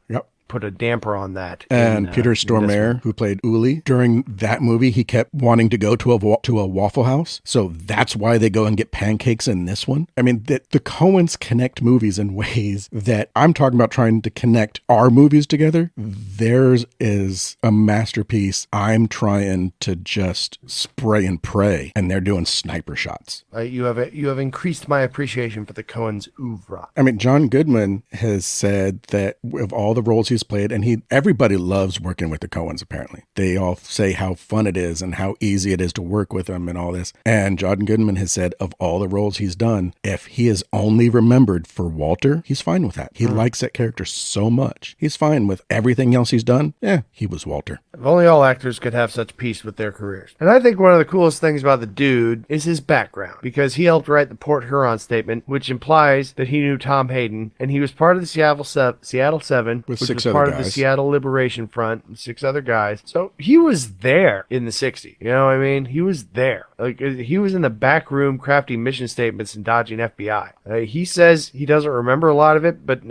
B: put a damper on that.
A: And Peter Stormare, who played Uli, during that movie, he kept wanting to go to a Waffle House. So that's why they go and get pancakes in this one. I mean, the Coens connect movies in ways that I'm talking about trying to connect our movies together. Theirs is a masterpiece. I'm trying to just spray and pray, and they're doing sniper shots.
B: You have increased my appreciation for the Coens' oeuvre.
A: I mean, John Goodman has said that of all the roles he's everybody's played, and everybody loves working with the Coens, apparently. They all say how fun it is and how easy it is to work with them and all this. And John Goodman has said of all the roles he's done, if he is only remembered for Walter, he's fine with that. He likes that character so much. He's fine with everything else he's done. Yeah, he was Walter.
B: If only all actors could have such peace with their careers. And I think one of the coolest things about the dude is his background, because he helped write the Port Huron Statement, which implies that he knew Tom Hayden, and he was part of the Seattle Seven,
A: With
B: which
A: 6
B: was
A: other
B: part of
A: guys.
B: the Seattle Liberation Front, and 6 other guys. So he was there in the 60s. You know what I mean? He was there. Like, he was in the back room crafting mission statements and dodging FBI. He says he doesn't remember a lot of it, but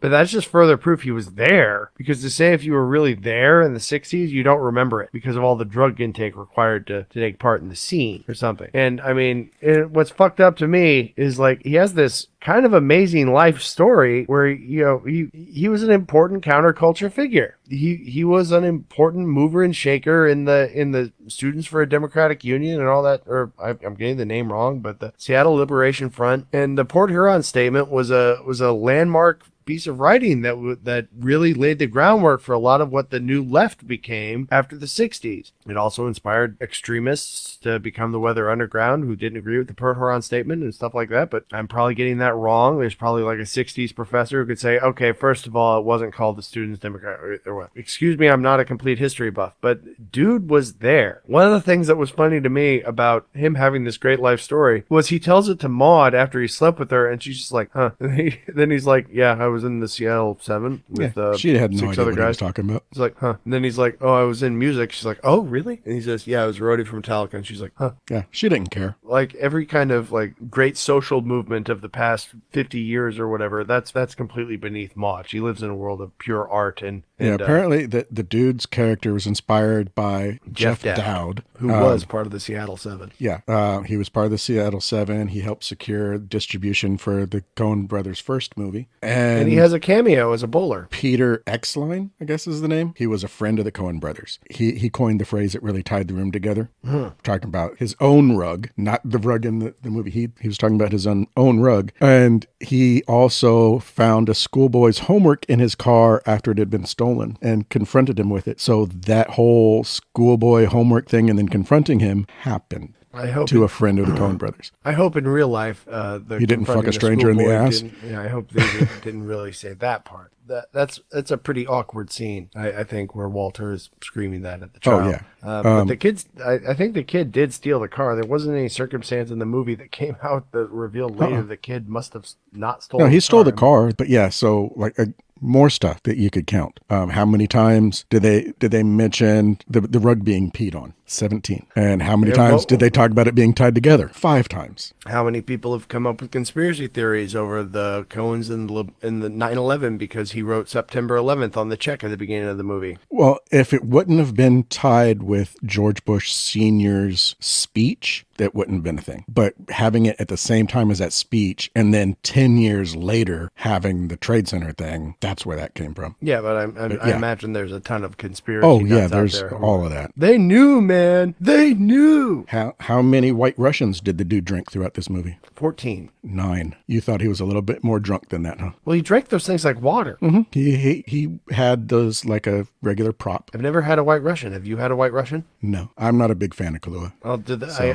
B: that's just further proof he was there. Because to say if you were really there in the 60s, you don't remember it because of all the drug intake required to take part in the scene or something. And I mean, what's fucked up to me is like he has this kind of amazing life story where, you know, he was an important counterculture figure. He was an important mover and shaker in the Students for a Democratic Union and all that, or I'm getting the name wrong, but the Seattle Liberation Front. And the Port Huron Statement was a landmark piece of writing that really laid the groundwork for a lot of what the New Left became after the 60s. It also inspired extremists to become the Weather Underground who didn't agree with the Port Huron Statement and stuff like that, but I'm probably getting that wrong. There's probably like a 60s professor who could say, okay, first of all, it wasn't called the Students Democrat or what. Excuse me, I'm not a complete history buff, but dude was there. One of the things that was funny to me about him having this great life story was he tells it to Maude after he slept with her, and she's just like, huh. And then he's like, yeah, I was in the Seattle 7 with
A: she had no
B: 6
A: idea
B: other
A: what he was
B: guys.
A: talking about.
B: He's like, huh. And then he's like, oh, I was in music. She's like, oh, really? And he says, yeah, I was roadie from Metallica. And she's like, huh.
A: Yeah, she didn't care.
B: Like every kind of like great social movement of the past 50 years or whatever, that's completely beneath Maude. She lives in a world of pure art and
A: apparently the dude's character was inspired by Jeff Dowd,
B: who was part of the Seattle 7.
A: Yeah, he was part of the Seattle 7. He helped secure distribution for the Coen brothers' first movie.
B: And he has a cameo as a bowler.
A: Peter Exline, I guess is the name. He was a friend of the Coen brothers. He coined the phrase that really tied the room together. Talking about his own rug, not the rug in the movie. He was talking about his own rug. And he also found a schoolboy's homework in his car after it had been stolen and confronted him with it. So that whole schoolboy homework thing and then confronting him happened.
B: I hope
A: to a friend of the Coen brothers.
B: I hope in real life,
A: he didn't fuck a stranger in the ass.
B: I hope they didn't really say that part. That's a pretty awkward scene, I think, where Walter is screaming that at the child.
A: Oh, yeah.
B: But the kids, I think the kid did steal the car. There wasn't any circumstance in the movie that came out that revealed later the kid must have not stolen.
A: No, he stole the car, but yeah. So like more stuff that you could count. How many times did they mention the rug being peed on? 17. And how many times did they talk about it being tied together? 5 times.
B: How many people have come up with conspiracy theories over the Coens in the 9/11 because he wrote September 11th on the check at the beginning of the movie?
A: Well, if it wouldn't have been tied with George Bush Sr.'s speech, that wouldn't have been a thing. But having it at the same time as that speech and then 10 years later having the Trade Center thing, that's where that came from.
B: Yeah, but I imagine there's a ton of conspiracy.
A: Oh, yeah,
B: nuts
A: there's
B: out there.
A: all of that.
B: They knew, man. They knew.
A: How many White Russians did the dude drink throughout this movie?
B: 14.
A: 9. You thought he was a little bit more drunk than that, huh?
B: Well, he drank those things like water.
A: Mm-hmm. He had those like a regular prop.
B: I've never had a White Russian. Have you had a White Russian?
A: No, I'm not a big fan of Kahlua.
B: Well,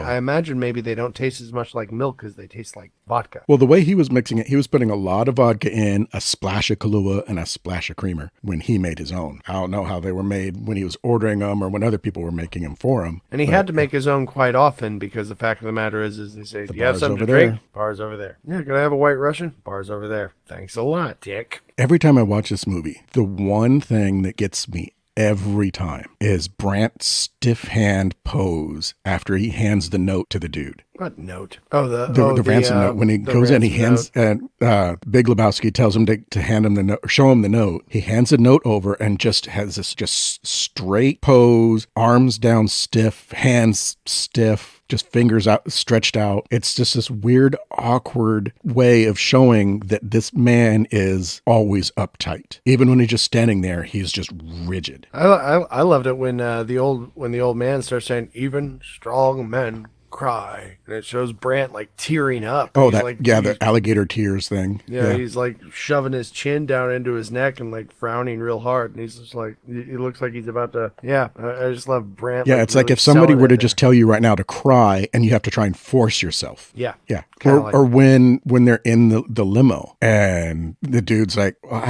B: I imagine maybe they don't taste as much like milk as they taste like vodka.
A: Well, the way he was mixing it, he was putting a lot of vodka in, a splash of Kahlua, and a splash of creamer when he made his own. I don't know how they were made when he was ordering them or when other people were making them for him.
B: And he had to make his own quite often because the fact of the matter is they say, do you have something to drink? Bar's over there. Yeah, can I have a White Russian? Bar's over there. Thanks a lot, Dick.
A: Every time I watch this movie, the one thing that gets me every time is Brant's stiff hand pose after he hands the note to the dude.
B: What note? Oh,
A: the ransom note. When he goes in, he hands, and Big Lebowski tells him to hand him the note, show him the note. He hands the note over and just has this just straight pose, arms down stiff, hands stiff, just fingers out, stretched out. It's just this weird, awkward way of showing that this man is always uptight. Even when he's just standing there, he's just rigid.
B: I loved it when the old man starts saying, even strong men cry. And it shows Brant like tearing up.
A: Oh,
B: He's
A: that,
B: like,
A: the alligator tears thing.
B: yeah, he's like shoving his chin down into his neck and like frowning real hard. And he's just like, he looks like he's about to, I just love Brant.
A: Yeah,
B: like,
A: it's like
B: really
A: if somebody
B: selling
A: were to
B: it
A: just
B: there.
A: tell you right now to cry and you have to try and force yourself.
B: Yeah.
A: Yeah.
B: Kinda
A: Or,
B: like
A: or when they're in the limo and the dude's like, well,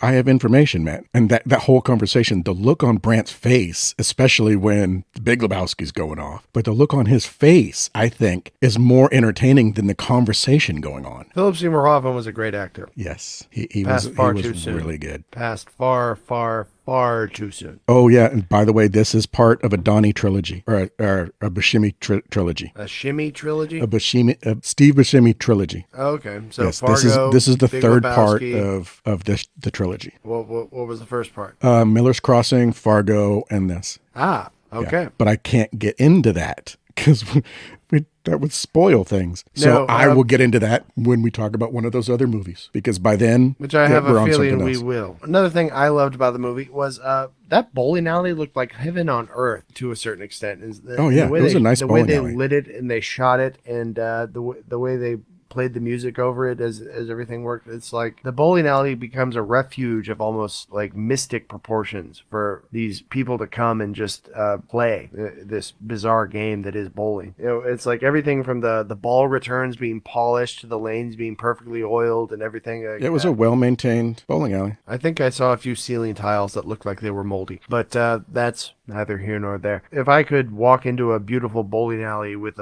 A: I have information, man. And that whole conversation, the look on Brant's face, especially when the Big Lebowski's going off, but the look on his face, I think, is more entertaining than the conversation going on.
B: Philip Seymour Hoffman was a great actor.
A: Yes. He
B: Passed
A: was
B: far too soon.
A: really good.
B: Passed far, far, far too soon.
A: Oh yeah, and by the way, this is part of a Donnie trilogy or a Buscemi trilogy.
B: A Shimmy trilogy?
A: A Steve Buscemi trilogy.
B: Okay, so
A: Yes,
B: Fargo,
A: this is the
B: Big
A: third part
B: Lebowski.
A: of the trilogy.
B: What was the first part?
A: Miller's Crossing, Fargo, and this.
B: Ah, okay.
A: Yeah, but I can't get into that because that would spoil things. So
B: No,
A: I will get into that when we talk about one of those other movies, because by then,
B: Which I have
A: we're
B: a
A: on
B: feeling
A: something
B: we
A: else.
B: will. Another thing I loved about the movie was that bowling alley looked like heaven on earth to a certain extent.
A: Oh, yeah.
B: The way
A: It was a nice
B: the way
A: bowling
B: they
A: alley.
B: lit it and they shot it, and the way they played the music over it as everything worked. It's like the bowling alley becomes a refuge of almost like mystic proportions for these people to come and just play this bizarre game that is bowling. You know, it's like everything from the ball returns being polished to the lanes being perfectly oiled and everything. Like
A: It was a well-maintained bowling alley.
B: I think I saw a few ceiling tiles that looked like they were moldy, but that's neither here nor there. If I could walk into a beautiful bowling alley with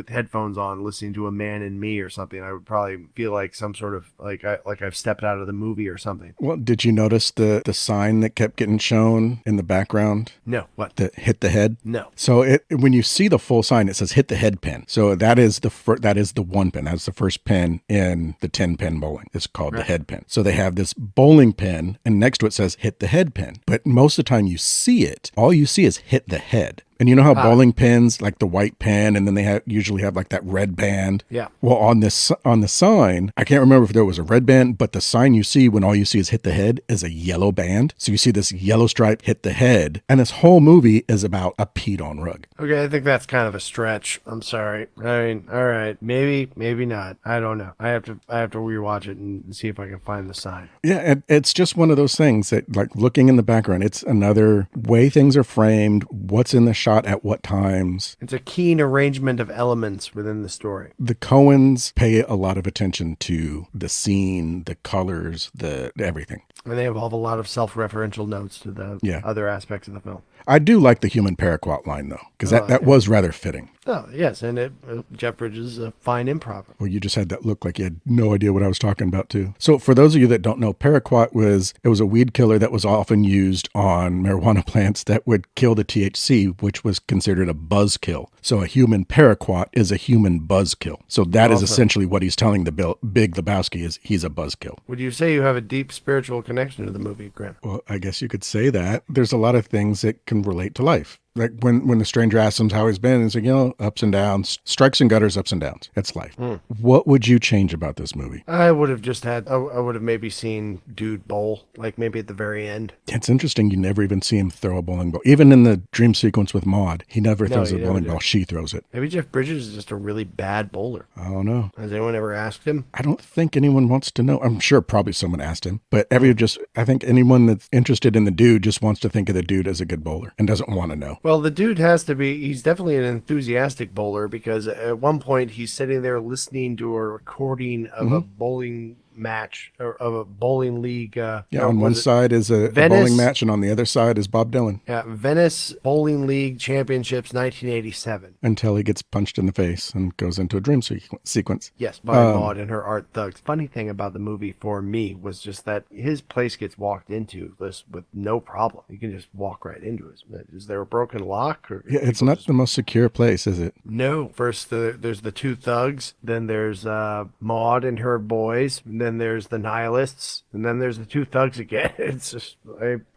B: headphones on, listening to A Man in Me or something, I would probably feel like some sort of like I've stepped out of the movie or something.
A: Well, did you notice the sign that kept getting shown in the background
B: No, what?
A: that hit the head?
B: No.
A: So when you see the full sign, it says hit the head pin. So that is the one pin. That's the first pin in the 10-pin bowling. It's called the head pin. So they have this bowling pin, and next to it says hit the head pin. But most of the time you see it, all you see is hit the head. And you know how bowling pins, like the white pin, and then they usually have like that red band.
B: Yeah.
A: Well, on the sign, I can't remember if there was a red band, but the sign you see when all you see is hit the head is a yellow band. So you see this yellow stripe hit the head, and this whole movie is about a peed-on rug.
B: Okay, I think that's kind of a stretch. I'm sorry. I mean, all right, maybe not. I don't know. I have to rewatch it and see if I can find the sign.
A: Yeah, and it's just one of those things that, like, looking in the background, it's another way things are framed, what's in the shot at what times.
B: It's a keen arrangement of elements within the story.
A: The Coens pay a lot of attention to the scene, the colors, the everything.
B: And they involve a lot of self-referential notes to the other aspects of the film.
A: I do like the human paraquat line, though, because that was rather fitting.
B: Oh, yes, and Jeff Bridges is a fine improver.
A: Well, you just had that look like you had no idea what I was talking about, too. So for those of you that don't know, paraquat was a weed killer that was often used on marijuana plants that would kill the THC, which was considered a buzz kill. So a human paraquat is a human buzz kill. So that is essentially what he's telling the Big Lebowski is he's a buzz kill.
B: Would you say you have a deep spiritual connection to the movie, Graham?
A: Well, I guess you could say that. There's a lot of things that can relate to life. Like when the stranger asks him how he's been, he's like, ups and downs, strikes and gutters, ups and downs. It's life. What would you change about this movie?
B: I would have I would have maybe seen Dude bowl, like maybe at the very end.
A: It's interesting. You never even see him throw a bowling ball. Even in the dream sequence with Maude, he never throws a bowling ball. She throws it.
B: Maybe Jeff Bridges is just a really bad bowler.
A: I don't know.
B: Has anyone ever asked him?
A: I don't think anyone wants to know. I'm sure probably someone asked him, but I think anyone that's interested in the dude just wants to think of the dude as a good bowler and doesn't want to know.
B: Well, the dude he's definitely an enthusiastic bowler, because at one point he's sitting there listening to a recording of a bowling match or of a bowling league.
A: On one side is a bowling match, and on the other side is Bob Dylan.
B: Venice Bowling League Championships 1987.
A: Until he gets punched in the face and goes into a dream sequence.
B: Yes, by Maude and her art thugs. Funny thing about the movie for me was just that his place gets walked into with no problem. You can just walk right into it. Is there a broken lock? Or
A: it's not the most secure place, is it?
B: No. First, there's the two thugs. Then there's Maude and her boys. And then there's the nihilists, and then there's the two thugs again. It's just,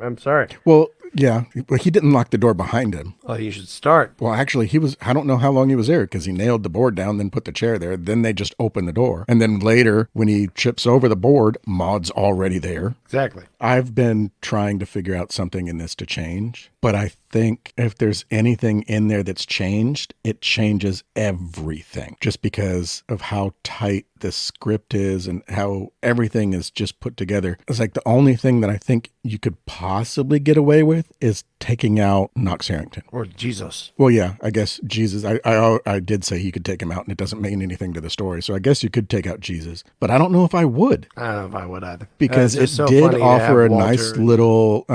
B: I'm sorry.
A: Well, yeah, but he didn't lock the door behind him.
B: Well, you should start.
A: Well, actually, I don't know how long he was there, because he nailed the board down, then put the chair there. Then they just opened the door. And then later, when he trips over the board, Maude's already there.
B: Exactly.
A: I've been trying to figure out something in this to change, but I think if there's anything in there that's changed, it changes everything just because of how tight the script is and how everything is just put together. It's like the only thing that I think you could possibly get away with is taking out Knox Harrington.
B: Or Jesus.
A: Well, yeah, I guess Jesus, I did say you could take him out and it doesn't mean anything to the story. So I guess you could take out Jesus, but I don't know if I would.
B: I don't know if I would either.
A: Because
B: It's
A: it
B: so
A: did
B: funny to
A: offer a
B: have Walter
A: nice little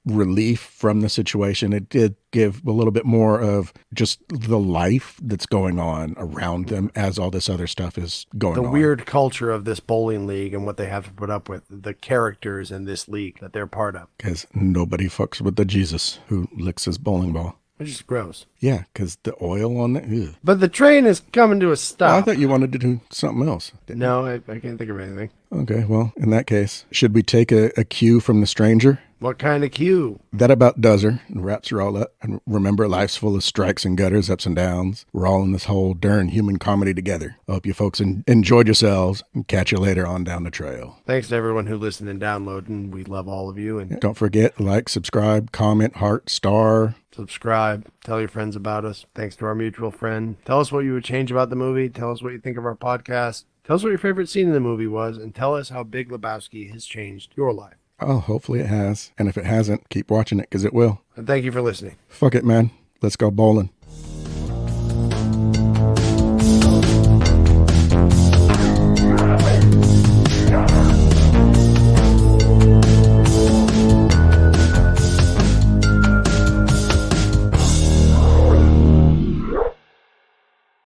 A: relief from the situation. It did give a little bit more of just the life that's going on around them as all this other stuff is going on.
B: The weird culture of this bowling league and what they have to put up with, the characters in this league that they're part of.
A: Because nobody fucks with the Jesus who licks his bowling ball.
B: Which is gross.
A: Yeah, because the oil on it. Ugh.
B: But the train is coming to a
A: Oh, I
B: stop.
A: thought you wanted to do something else.
B: No, I can't think of anything.
A: Okay, well, in that case, should we take a cue from the stranger?
B: What kind of cue?
A: That about does her. And wraps her all up. And remember, life's full of strikes and gutters, ups and downs. We're all in this whole darn human comedy together. I hope you folks enjoyed yourselves and catch you later on down the trail.
B: Thanks to everyone who listened and downloaded. We love all of you. And
A: Don't forget, like, subscribe, comment, heart, star.
B: subscribe. Tell your friends about us. Thanks to our mutual friend. Tell us what you would change about the movie. Tell us what you think of our podcast. Tell us what your favorite scene in the movie was. And tell us how Big Lebowski has changed your life.
A: Oh, hopefully it has. And if it hasn't, keep watching it because it will.
B: And thank you for listening.
A: Fuck it, man. Let's go bowling.